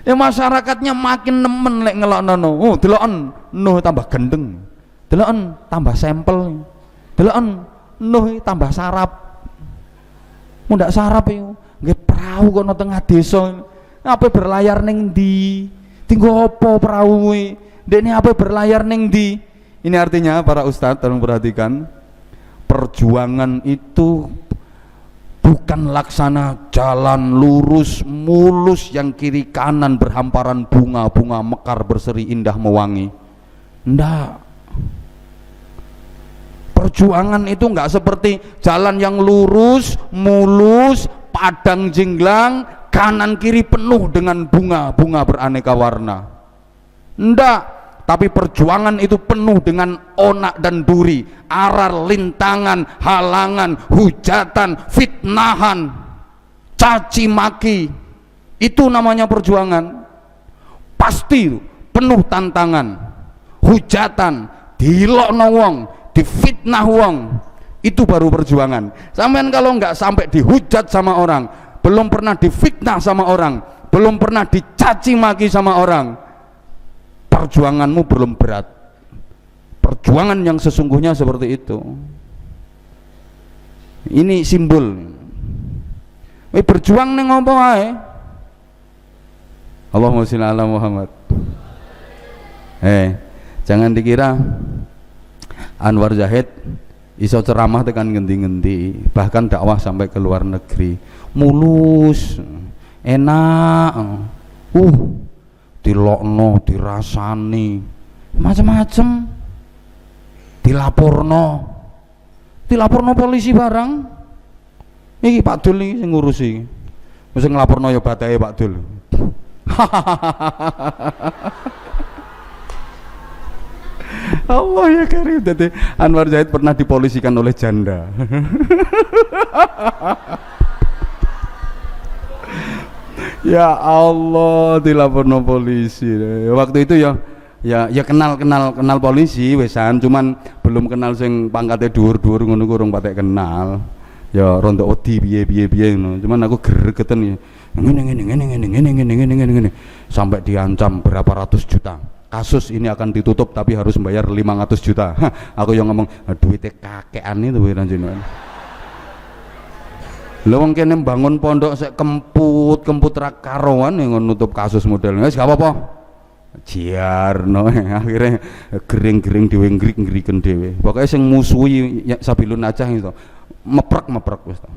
[SPEAKER 1] Ya masyarakatnya makin nemen lek ngelokno Nuh. Oh, deloken Nuh tambah gendeng. Deloken tambah sampel. Deloken Nuh tambah sarap. Mundak sarap iku. Nggih prau kok nang tengah desa. Apa berlayar ning ndi? Tinggo apa prau kuwi? Dekne apa berlayar ning ndi? Ini artinya para ustadz tolong perhatikan. Perjuangan itu bukan laksana jalan lurus mulus yang kiri kanan berhamparan bunga-bunga mekar berseri indah mewangi. Ndak. Perjuangan itu enggak seperti jalan yang lurus mulus padang jinglang kanan kiri penuh dengan bunga-bunga beraneka warna. Ndak. Tapi perjuangan itu penuh dengan onak dan duri, arar, lintangan, halangan, hujatan, fitnahan, caci maki. Itu namanya perjuangan. Pasti penuh tantangan, hujatan, dilokno wong, difitnah wong. Itu baru perjuangan. Sampean kalau nggak sampai dihujat sama orang, belum pernah difitnah sama orang, belum pernah dicaci maki sama orang, perjuanganmu belum berat. Perjuangan yang sesungguhnya seperti itu. Ini simbol. Berjuang ning apa wae. Allahumma sholli ala Muhammad. Jangan dikira Anwar Zahid iso ceramah tekan ngendi-ngendi, bahkan dakwah sampai ke luar negeri. Mulus, enak. Dilokno, dirasani, macam-macam, dilaporno polisi barang. Iki Pak Dul iki sing ngurusi. Wis nglaporno ya batahe Pak Dul. Allah ya karim. Dadi Anwar Zahid pernah dipolisikan oleh janda. Ya Allah, dilaporno polisi. Waktu itu ya kenal polisi wesan, cuman belum kenal sing pangkatnya dhuwur-dhuwur ngono ku urung patek kenal. Ya rondo odi piye ngono. Cuman aku gregeten ya. Ngene. Sampai diancam berapa ratus juta. Kasus ini akan ditutup tapi harus membayar 500 juta. Aku yang ngomong, duitnya kakean itu jenengan. Lha wong kene bangun pondok sek kemput ra karuan yang nutup kasus model. Wis gak apa-apa. Jiarno akhirnya gering-gering dhewe ngrik-ngriken dhewe. Pokoke sing musuhi Sabilun Najah itu meprek wis to.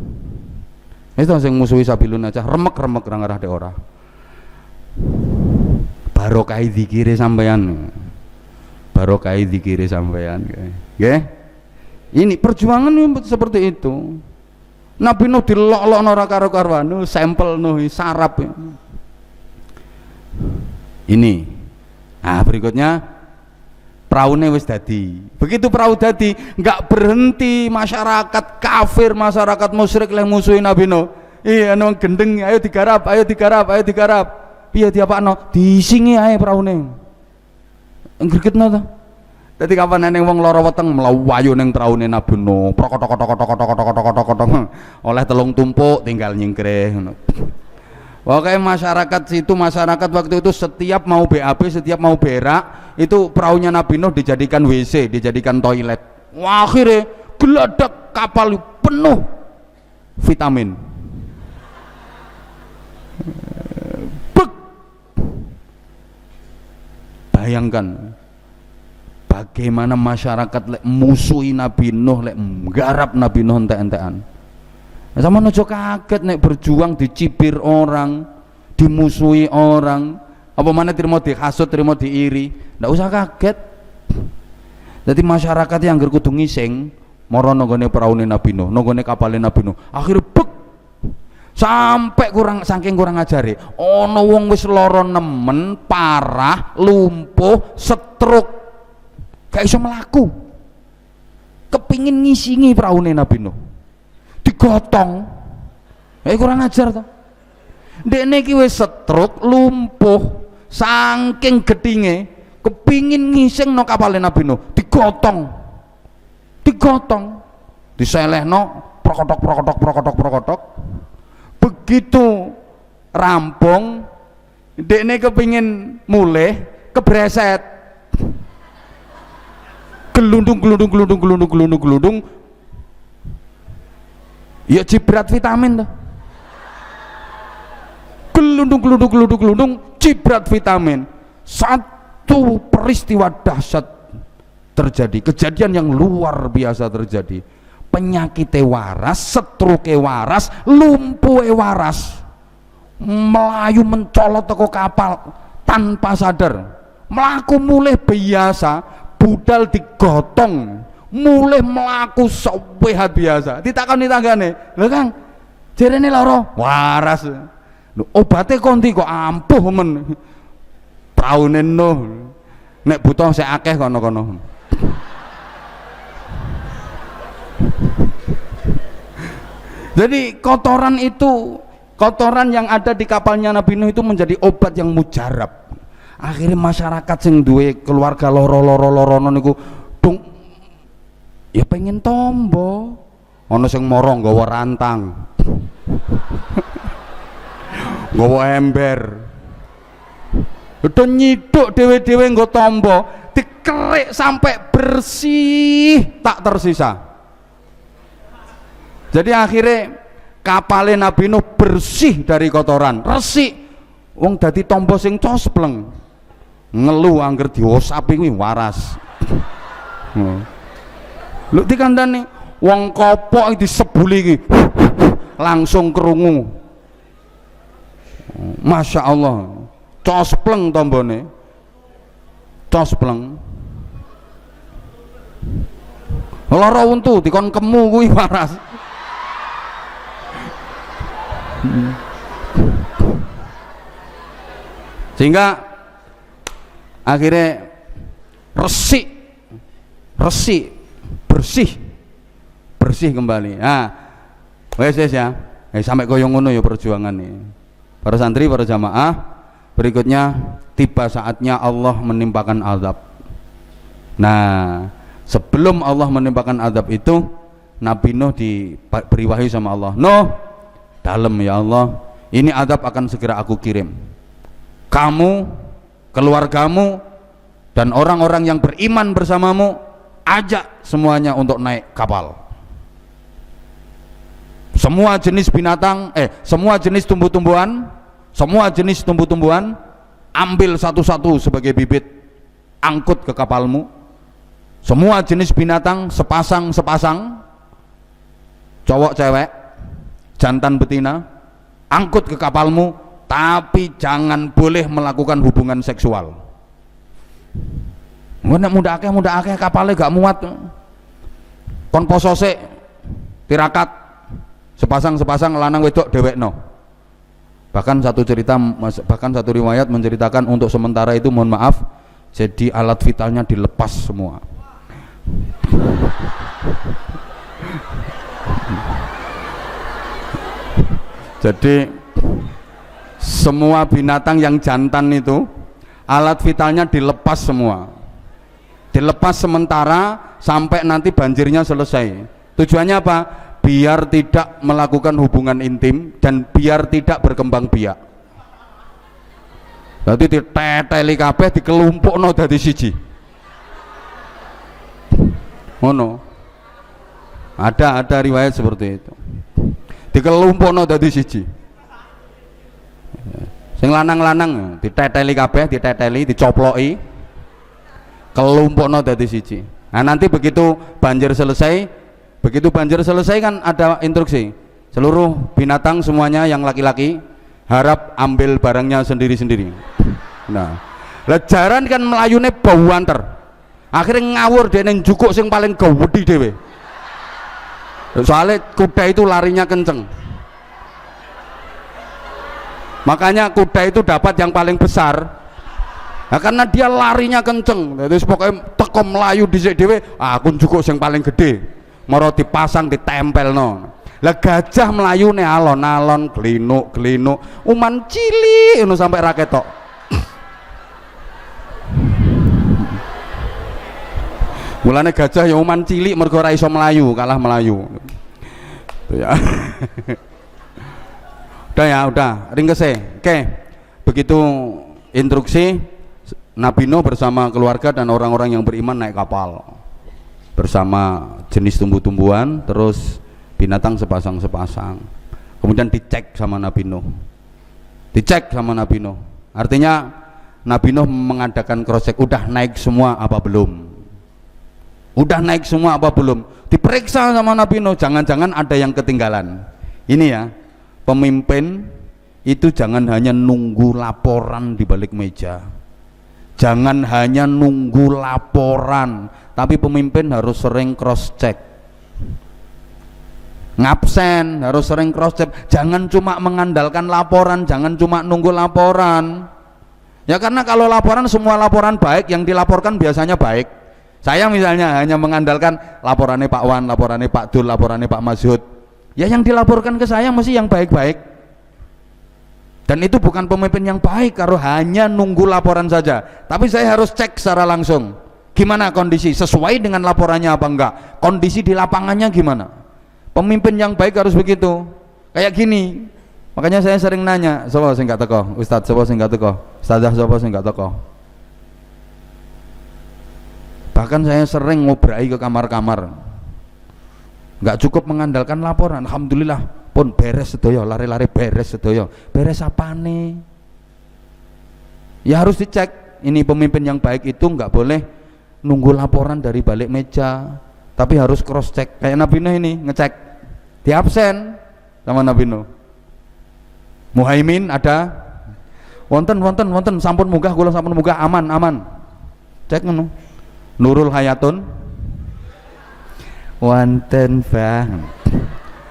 [SPEAKER 1] Wis to sing musuhi Sabilun Najah remek-remek ra ngarah de ora. Barokah zikire sampean. Barokah zikire sampean. Nggih. Ini perjuangan seperti itu. Nabi Nuh dilok-lokno ora karo-karuan, sampel Nuh sarap. Ini. Nah, berikutnya praune wis dadi. Begitu perahu dadi, enggak berhenti masyarakat kafir, masyarakat musyrik yang musuhin Nabi Nuh. Iya, nang gendeng, ayo digarap. Piye diapakno? Disingi ae praune. Ngregetno to. Dadi kapan neng wong lara weteng mlayu ning traune Nabi Nuh, prokotok oleh telung tumpuk tinggal nyingkrih ngono. Pokoknya masyarakat situ, masyarakat waktu itu setiap mau BAB, setiap mau berak, itu perahunya Nabi Nuh dijadikan WC, dijadikan toilet. Wah, akhirnya geladak kapal penuh vitamin. Bek. Bayangkan bagaimana masyarakat lek musuhi Nabi Nuh, lek menggarap Nabi Nuh entek-entekan. Sama nojo kaget nek berjuang dicibir orang, dimusuhi orang, apa mana terima dihasut, terima diiri, ndak usah kaget. Jadi masyarakat yang kudu ngising moro nonggone peraune Nabi Nuh, nonggone kapale Nabi Nuh. Akhir bek sampai saking kurang ajare, ono wong wis lara nemen, parah, lumpuh, stroke, gak iso mlaku. Kepingin ngisingi peraune Nabi Nuh. Digotong, kurang ajar toh. Dekne iki wis stroke, lumpuh, saking gedinge, kepingin ngising no kapale Nabi Nuh, digotong, diselehno, prokotok. Begitu rampung, dekne kepingin mulih, kebreset, gelundung. Ya cibrat vitamin tuh. Gelundung cibrat vitamin. Satu peristiwa dahsyat terjadi, kejadian yang luar biasa terjadi. Penyakit waras, stroke waras, lumpuh waras, melayu mencolot teko kapal tanpa sadar, melaku mulai biasa, budal digotong, mulai melaku sehat biasa. Ditakoni tanggane, lho Kang, jarene lara waras. Lho obate konti kok ampuh men. Praune Nuh nek butuh sik akeh kono-kono. Jadi kotoran itu, kotoran yang ada di kapalnya Nabi Nuh itu menjadi obat yang mujarab. Akhirnya masyarakat sing duwe keluarga loro-loro niku dong ya pengen tombo, ono sing moro nggawa rantang, nggawa ember, udah nyiduk dewe-dewe nggo tombo, dikerik sampai bersih tak tersisa. Jadi akhirnya kapalnya Nabi Nuh bersih dari kotoran, resik, wong dadi tombo sing cospleng, ngeluh angger diosapi kuwi waras. Lho dikandani wong kopok disebuli iki langsung krungu. Masya Allah, cospleng tombone, cospleng. Lara untu dikon kemu kuwi waras. Sehingga akhirnya resik, bersih kembali. Nah, wes ya, sampai koyong ngono ya perjuangan nih. Para santri, para jamaah, berikutnya tiba saatnya Allah menimpakan azab. Nah, sebelum Allah menimpakan azab itu, Nabi Nuh diberi wahyu sama Allah. Nuh, dalam ya Allah, ini azab akan segera aku kirim. Kamu, keluargamu, dan orang-orang yang beriman bersamamu, ajak semuanya untuk naik kapal. Semua jenis binatang, semua jenis tumbuh-tumbuhan, ambil satu-satu sebagai bibit, angkut ke kapalmu. Semua jenis binatang sepasang, cowok cewek, jantan betina, angkut ke kapalmu, tapi jangan boleh melakukan hubungan seksual. Nek muda akeh kapalnya gak muat, kon posose tirakat sepasang lanang wedok dewekno. Bahkan satu riwayat menceritakan untuk sementara itu, mohon maaf, jadi alat vitalnya dilepas semua. Jadi semua binatang yang jantan itu alat vitalnya dilepas semua, dilepas sementara sampai nanti banjirnya selesai. Tujuannya apa? Biar tidak melakukan hubungan intim dan biar tidak berkembang biak. Dadi diteteli kabeh dikelumpukno dadi siji. Ngono. Ada riwayat seperti itu. Dikelumpukno dadi siji. Sing lanang-lanang diteteli kabeh, dicoploki. Kelumpukno dadi siji. Nah, nanti begitu banjir selesai kan ada instruksi. Seluruh binatang semuanya yang laki-laki harap ambil barangnya sendiri-sendiri. Nah, lejaran kan melayune bau anter. Akhirnya ngawur dene njukuk sing paling gawedi dhewe. Soalnya kuda itu larinya kenceng. Makanya kuda itu dapat yang paling besar. Nah, karena dia larinya kenceng. Jadi pokoknya teko melayu dhisik dhewe, aku njukuk sing paling gede. Moro dipasang ditempelno. Lah gajah melayune alon-alon, glinuk-glinuk, uman cilik ngono sampai ra ketok. Mulane gajah ya uman cilik mergo ora iso melayu, kalah melayu. Tuh ya. Udah, ringkese. Oke. Begitu instruksi, Nabi Nuh bersama keluarga dan orang-orang yang beriman naik kapal. Bersama jenis tumbuh-tumbuhan, terus binatang sepasang-sepasang. Kemudian dicek sama Nabi Nuh. Artinya Nabi Nuh mengadakan cross check, udah naik semua apa belum? Diperiksa sama Nabi Nuh, jangan-jangan ada yang ketinggalan. Ini ya, pemimpin itu jangan hanya nunggu laporan di balik meja, jangan hanya nunggu laporan, tapi pemimpin harus sering cross check. Ngabsen harus sering cross check, jangan cuma mengandalkan laporan, jangan cuma nunggu laporan ya, karena kalau laporan, semua laporan baik, yang dilaporkan biasanya baik. Saya misalnya hanya mengandalkan laporannya Pak Wan, laporannya Pak Dul, laporannya Pak Mazhud, ya yang dilaporkan ke saya mesti yang baik-baik. Dan itu bukan pemimpin yang baik kalau hanya nunggu laporan saja, tapi saya harus cek secara langsung gimana kondisi, sesuai dengan laporannya apa enggak, kondisi di lapangannya gimana. Pemimpin yang baik harus begitu, kayak gini. Makanya saya sering nanya, sapa sing gak teko? Ustadz sapa sing gak teko? Ustadzah sapa sing gak teko? Bahkan saya sering ngobrai ke kamar-kamar, nggak cukup mengandalkan laporan. Alhamdulillah pun beres sedaya, lari-lari beres sedaya. Beres apa nih? Ya harus dicek. Ini pemimpin yang baik itu nggak boleh nunggu laporan dari balik meja, tapi harus cross check. Kayak Nabi Nuh ini ngecek, di absen sama Nabi Nuh. Muhaimin ada, wonten sampun munggah, kula sampun munggah, aman. Cek ngono. Nurul Hayatun wonten bang,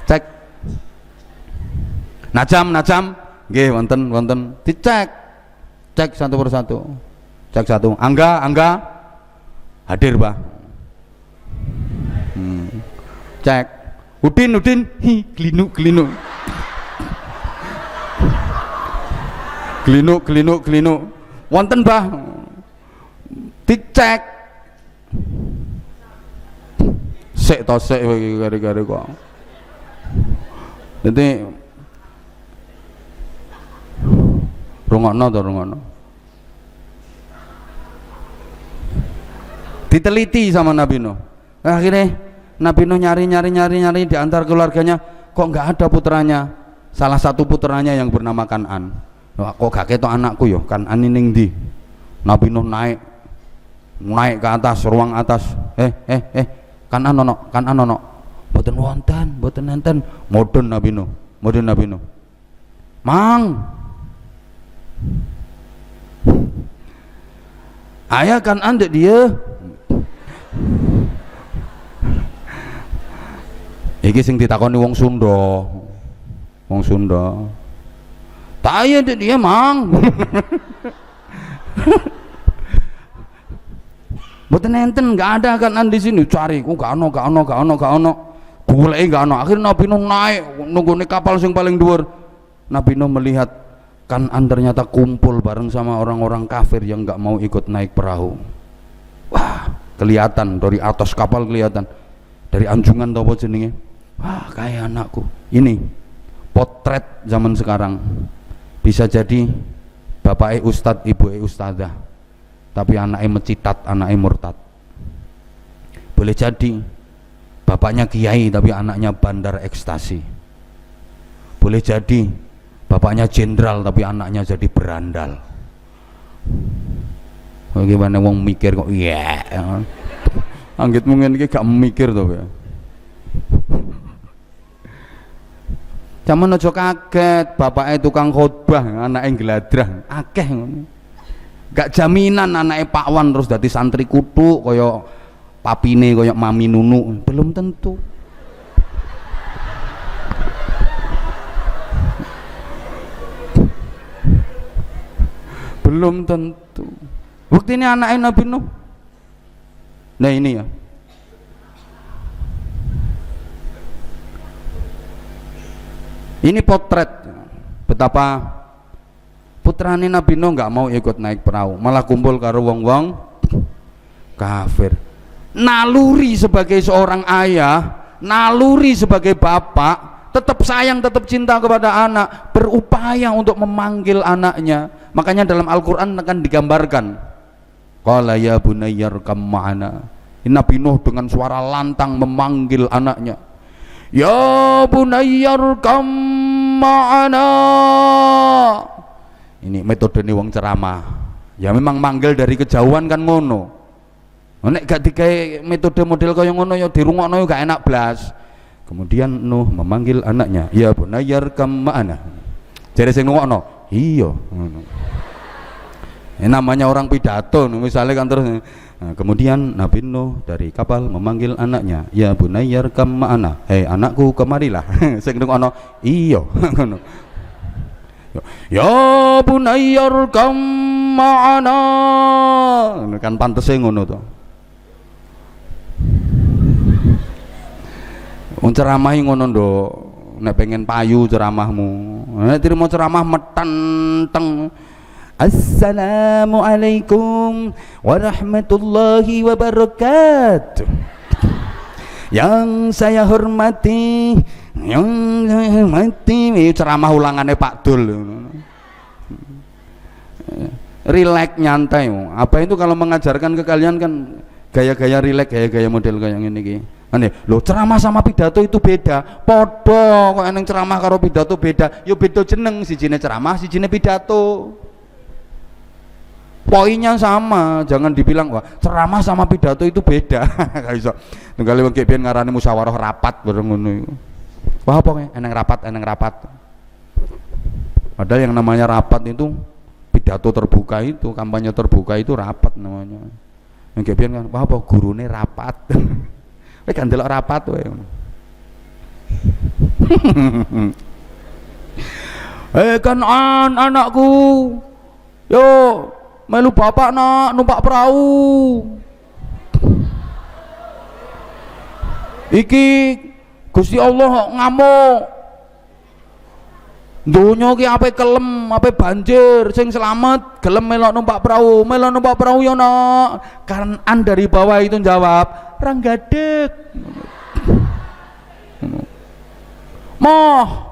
[SPEAKER 1] cek. Najam nggih wonten dicek, cek satu persatu, cek satu. Angga hadir Pak, cek. Udin glinuk wonten Bah, dicek. Sek gare-gare kok. Jadi rungokno. Diteliti sama Nabi Nuh. Akhirnya Nabi Nuh nyari di antar keluarganya, kok nggak ada putranya. Salah satu putranya yang bernama Kan'an. Kok gak ketok anakku yo? Kan'an ini ning ndi? Nabi Nuh naik ke atas, ruang atas. Kan'an ono. Mboten enten. Modern Nabi Nuh. Mang. Ayah Kan'an dek dia. Iki sing ditakoni wong Sunda. Tak ayah dek dia, Mang. Mboten enten, enggak ada Kan'an di sini. Cari, gak ono. Goleki gak ono. Akhirnya Nabi Nuh naik nunggune kapal sing paling dhuwur. Nabi Nuh melihat Kan'an ternyata kumpul bareng sama orang-orang kafir yang enggak mau ikut naik perahu. Wah, kelihatan dari atas kapal, kelihatan dari anjungan apa jenenge. Wah, kayak anakku. Ini potret zaman sekarang. Bisa jadi bapaknya ustad, ibunya ustadzah, tapi anaknya mecitat, anaknya murtad. Boleh jadi bapaknya kiai tapi anaknya bandar ekstasi. Boleh jadi bapaknya jenderal tapi anaknya jadi berandal. Bagaimana wong mikir kok iya yeah. Anggit mungkin iki gak mikir to ya. Jaman aja kaget, bapaknya tukang khotbah, anaknya geladrah, akeh ngono. Gak jaminan anaknya pakwan terus dadi santri kutu kaya papine kaya Mami Nunu, belum tentu. Belum tentu. Bukti ini anaknya Nabi Nuh. Nah ini ya. Ini potret betapa putrane Nabi Nuh nggak mau ikut naik perahu, malah kumpul karo wong-wong kafir. Naluri sebagai seorang ayah, naluri sebagai bapak, tetap sayang, tetap cinta kepada anak, berupaya untuk memanggil anaknya. Makanya dalam Al-Quran akan digambarkan, qala ya bunayya rkam ma'ana. Nabi Nuh dengan suara lantang memanggil anaknya, ya bunayya rkam ma'ana. Ini metode nih wong ceramah. Ya memang manggil dari kejauhan kan ngono. Nek gak digawe metode model kaya ngono ya dirungokno gak enak blas. Kemudian Nuh memanggil anaknya, ya bunayya rkam ma'ana. Jare sing ngrungokno, iya ngono. Ini namanya orang pidato misalnya kan terus. Nah, kemudian Nabi Nuh dari kapal memanggil anaknya, ya bunayya rkam ma'ana. Hei anakku kemarilah. Sing ngrungokno, iya ngono. Ya bunayya rkam ma'ana. Kan pantese ngono to. Wong ceramahi ngono nduk, nek pengen payu ceramahmu. Nek trimo ceramah metenteng. Assalamualaikum warahmatullahi wabarakatuh. Yang saya hormati, ceramah ulangannya Pak Dul. Relax nyantai. Apa itu kalau mengajarkan ke kalian kan gaya-gaya relax, gaya-gaya model kayak gini. Aneh, lo ceramah sama pidato itu beda. Podo kok eneng ceramah karo pidato beda. Yo beda jeneng, sijine ceramah, sijine pidato. Poinnya sama, jangan dibilang wah ceramah sama pidato itu beda. Gak iso. Tunggal wong biyen ngarani musyawarah rapat bareng ngono iku. Wah apa eneng rapat. Padahal yang namanya rapat itu pidato terbuka itu, kampanye terbuka itu rapat namanya. Yang biyen kan wah apa gurune rapat. Kowe kan delok rapat wae. Kanan anakku. Yo, melu bapak nak numpak perahu. Iki Gusti Allah ngamuk. Donya ki ape kelem, ape banjir, sing selamat gelem melok numpak perahu yo nak. Kanan dari bawah itu jawab, ranggadek. Moh.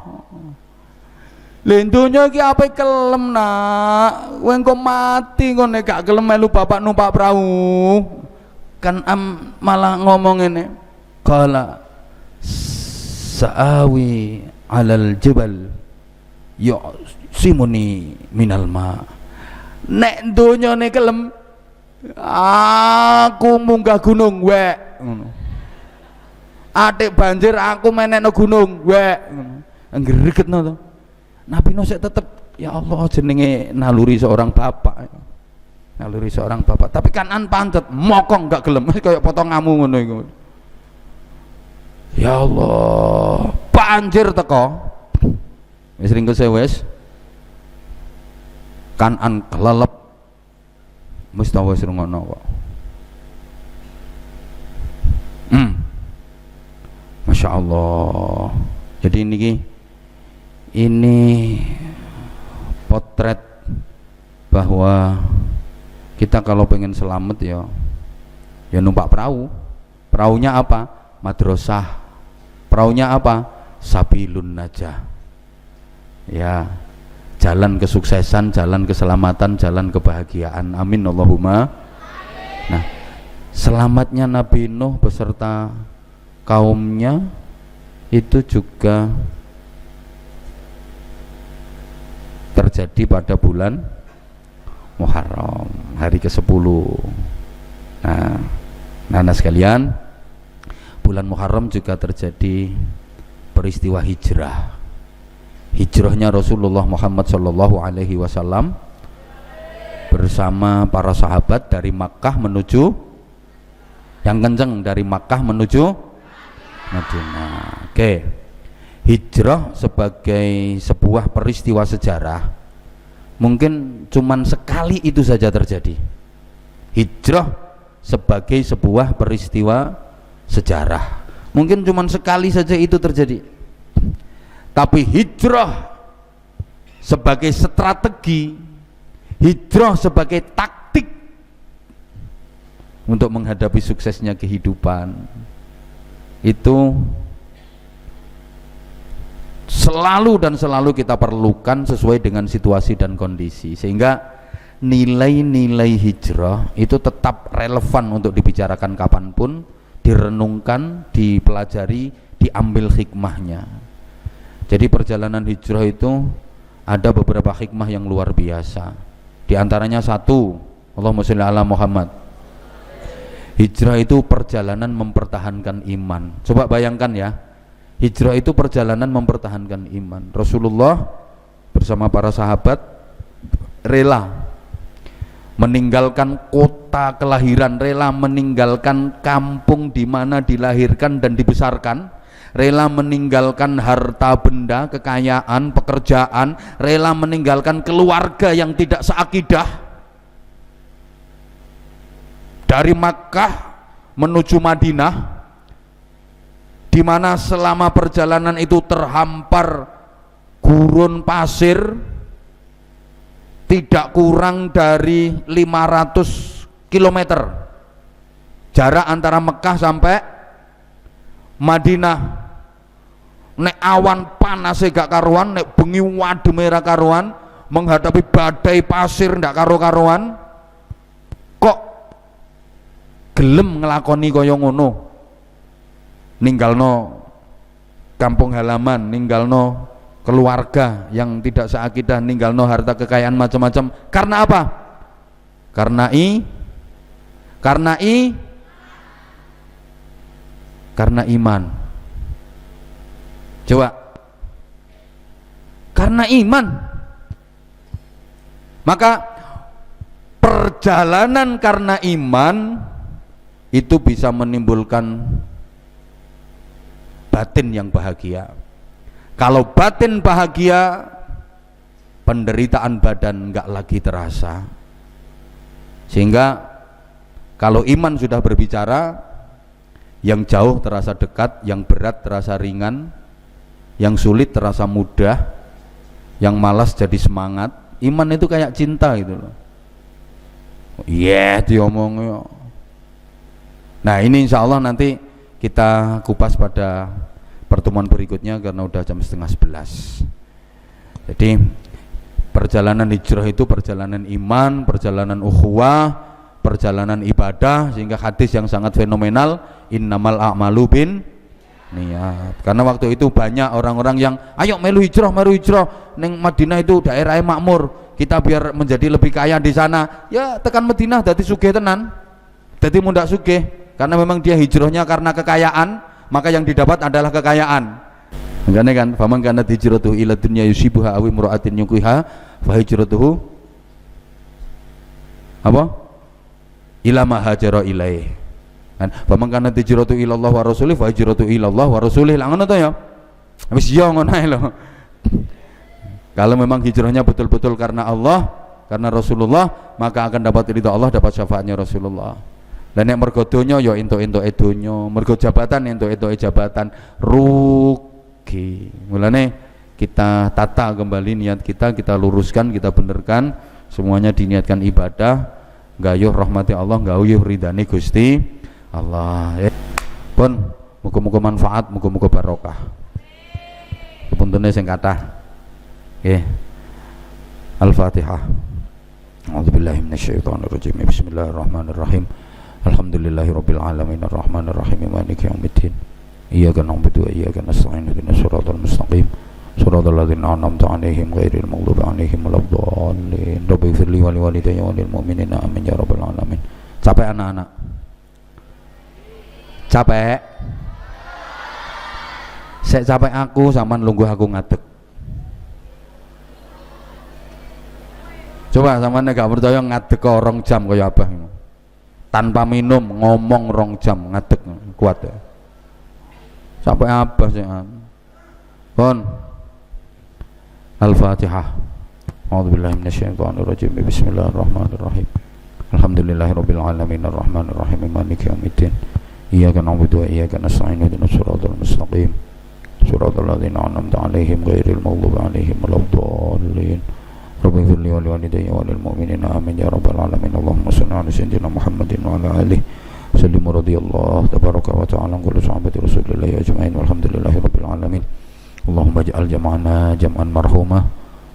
[SPEAKER 1] Lendonya ki ape kelem nak, kowe engko mati kok nek gak gelem melu bapak numpak perahu. Kan malah ngomong ngene. Qala sa'awi 'alal jabal yu'simuni minal ma. Nek donyane kelem aku munggah gunung wek ngono. Atik banjir aku menekno gunung wek ngono. Ngregetno to. Nabi Nuh tetep ya Allah jenenge naluri seorang bapak. Naluri seorang bapak, tapi kanan pancet mokong gak gelem kaya potonganmu ngono iku. Ya Allah, banjir teko. Wis ringkes wis. Kanan kelelep. Wis ta wis rungono kok. Masya Allah. Jadi ini potret bahwa kita kalau pengen selamat ya numpak perahu. Perahunya apa? Madrasah. Perahunya apa? Sabilun najah. Ya, jalan kesuksesan, jalan keselamatan, jalan kebahagiaan. Amin Allahumma. Nah, selamatnya Nabi Nuh beserta kaumnya itu juga terjadi pada bulan Muharram, hari ke-10. Nah, sekalian, bulan Muharram juga terjadi peristiwa hijrahnya Rasulullah Muhammad Shallallahu Alaihi Wasallam bersama para sahabat dari Makkah menuju, yang kenceng, dari Makkah menuju Madinah. Oke, hijrah sebagai sebuah peristiwa sejarah mungkin cuman sekali itu saja terjadi. Hijrah sebagai sebuah peristiwa sejarah mungkin cuman sekali saja itu terjadi. Tapi hijrah sebagai strategi, hijrah sebagai taktik untuk menghadapi suksesnya kehidupan, itu selalu dan selalu kita perlukan sesuai dengan situasi dan kondisi, sehingga nilai-nilai hijrah itu tetap relevan untuk dibicarakan kapanpun, direnungkan, dipelajari, diambil hikmahnya. Jadi perjalanan hijrah itu ada beberapa hikmah yang luar biasa. Di antaranya satu, Allahumma sholli ala Muhammad, hijrah itu perjalanan mempertahankan iman. Coba bayangkan ya, hijrah itu perjalanan mempertahankan iman. Rasulullah bersama para sahabat rela meninggalkan kota kelahiran, rela meninggalkan kampung di mana dilahirkan dan dibesarkan, rela meninggalkan harta benda, kekayaan, pekerjaan, rela meninggalkan keluarga yang tidak seakidah, dari Makkah menuju Madinah, di mana selama perjalanan itu terhampar gurun pasir tidak kurang dari 500 km jarak antara Mekah sampai Madinah. Nek awan panas gak karuan, nek bengi wadem merah karuan, menghadapi badai pasir ndak karo-karuan, kok gelem ngelakoni kaya ngono, ninggalno kampung halaman, ninggalno keluarga yang tidak seakidah, ninggalno harta kekayaan macam-macam. Karena apa? Karena iman. Coba, karena iman. Maka perjalanan karena iman itu bisa menimbulkan batin yang bahagia. Kalau batin bahagia, penderitaan badan enggak lagi terasa. Sehingga kalau iman sudah berbicara, yang jauh terasa dekat, yang berat terasa ringan, yang sulit terasa mudah, yang malas jadi semangat. Iman itu kayak cinta gitu loh. Diomongnya. Nah, ini insya Allah nanti kita kupas pada pertemuan berikutnya karena udah jam 10:30. Jadi perjalanan hijrah itu perjalanan iman, perjalanan ukhuwah, perjalanan ibadah, sehingga hadis yang sangat fenomenal, innamal a'malu bin niat. Karena waktu itu banyak orang-orang yang ayo melu hijrah neng Madinah itu daerahnya makmur, kita biar menjadi lebih kaya di sana. Ya tekan Madinah dadi sugih tenan, dadi mundak sugih, karena memang dia hijrahnya karena kekayaan, maka yang didapat adalah kekayaan. Makanya kan, faman kanat hijratuhu ila dunya yusibuha aw imra'atin yuqiha fa hijratuhu apa? Ila ma hajara ilaih. Kan, faman kanat hijratuhu ila Allah wa rasulih fa hijratuhu ila Allah wa rasulih. Lah ngono to ya. Wis yo ngono ae lho. Kalau memang hijrahnya betul-betul karena Allah, karena Rasulullah, maka akan dapat ridha Allah, dapat syafaatnya Rasulullah. Dan yang mergo donya ya entuk-entuk donya, mergo jabatan entuk-entuk jabatan, rugi. Mulane kita tata kembali niat kita luruskan, kita benerkan, semuanya diniatkan ibadah, gayuh rahmati Allah, gayuh ridane Gusti Allah. Pun muga-muga manfaat, muga-muga barokah. Kepuntune sing kathah. Nggih. Al-Fatihah. A'udzubillahi minasyaitonirrajim. Bismillahirrahmanirrahim. Alhamdulillahirabbil alamin arrahmanir rahim maliki yaumiddin. Iyyaka na'budu wa iyyaka nasta'in ihdinas siratal mustaqim. Shiratal ladzina an'amta 'alaihim ghairil maghdubi 'alaihim waladdallin. Rabbighfirli wa liwalidayya wa lil mu'minina amin ya rabbal alamin. Capek anak-anak? Capek? Sek capek aku sampean lungguh aku ngadeg. Coba sampean nek gak percaya ngadeg kok 2 jam kaya abah. Tanpa minum ngomong 2 jam ngadeg kuat ya. Sampai abah sih. Pun Al-Fatihah. A'udzubillahi minasyaitonirrajim. Bismillahirrahmanirrahim. Alhamdulillahirabbil alamin arrahmanir rahim maliki yaumiddin. Iyyaka na'budu wa iyyaka nasta'in ihdinas siratal mustaqim. Shiratal ladzina an'amta 'alaihim ghairil maghdubi 'alaihim waladdallin. Rabbighfirli wa liwalidayya wa lil mu'minina amin ya rabbal alamin. Allahumma shalli 'ala sayyidina Muhammadin wa 'ala alihi sallim radhiyallahu tabaraka wa ta'ala kullu sahabati rasulillahi ajma'in walhamdulillahi rabbil alamin. Allahumma ij'al jam'ana jam'an marhumah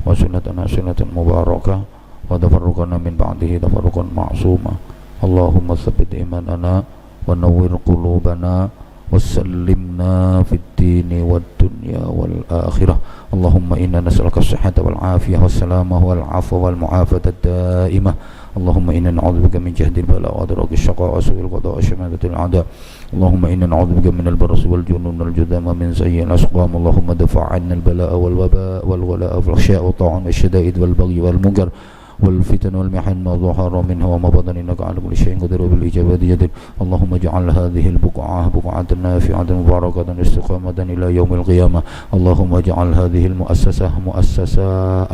[SPEAKER 1] wa sunnatana sunnatan mubarakah wa tafarruqana min ba'dihi tafarruqan ma'sumah. Allahumma tsabbit imanana wa nawwir qulubana وسلمنا في الدين والدنيا والآخرة. اللهم إنا نسألك الصحة والعافية والسلامة والعفو والمعافاة الدائمة. اللهم إنا نعوذ بك من جهد البلاء ودرك الشقاء وسوء القضاء وشماتة الأعداء. اللهم إنا نعوذ بك من البرص والجنون والجذام ومن سيء الأسقام. اللهم دفع عنا البلاء والوباء والولاء والفحشاء والطاعون والشدائد والبغي والمنكر والفتن والمحن ما ظهر منها وما بطن إنك على كل شيء قدير وبالإجابة جدير. اللهم اجعل هذه البقعة بقعة نافعة مباركة استقامة إلى يوم القيامة. اللهم اجعل هذه مؤسسة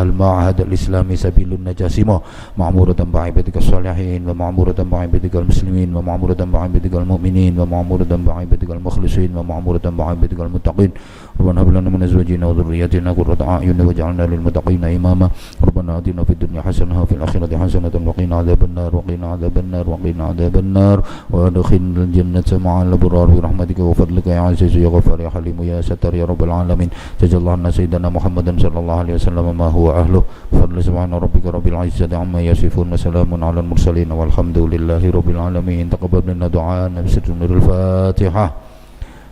[SPEAKER 1] المعهد الإسلامي سبيل النجاسمة معمورة بعبادك الصالحين ومعمورة بعبادك المسلمين ومعمورة بعبادك المؤمنين ومعمورة بعبادك المخلصين ومعمورة بعبادك المتقين. ربنا هب لنا من أزواجنا وذرياتنا قرة أعين واجعلنا للمتقين إماما. ربنا آتنا في الدنيا حسنة وفي الآخرة حسنة وقنا عذاب النار وقنا عذاب النار وقنا عذاب النار وادخلنا الجنة مع الأبرار برحمتك وفضلك يا عزيز يا غفار يا حليم يا ستر يا رب العالمين. جزا الله عنا سيدنا محمد صلى الله عليه وسلم ما هو أهله. بفضل سبحان ربك رب العزة عما يصفون وسلام على المرسلين والحمد لله رب العالمين. تقبل منا دعاءنا بسر نور الفاتحة.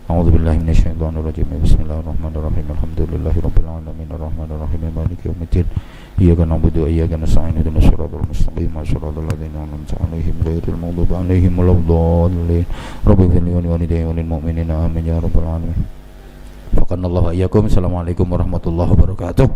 [SPEAKER 1] أعوذ بالله من الشيطان الرجيم. بسم الله الرحمن الرحيم. الحمد لله رب العالمين الرحمن الرحيم مالك يوم الدين. إياك نعبد وإياك نستعين اهدنا الصراط المستقيم صراط الذين أنعمت عليهم غير المغضوب عليهم ولا الضالين. رب اغفر لي ولوالدي وللمؤمنين آمين يا رب العالمين. فقنا الله وإياكم. السلام عليكم ورحمة الله وبركاته.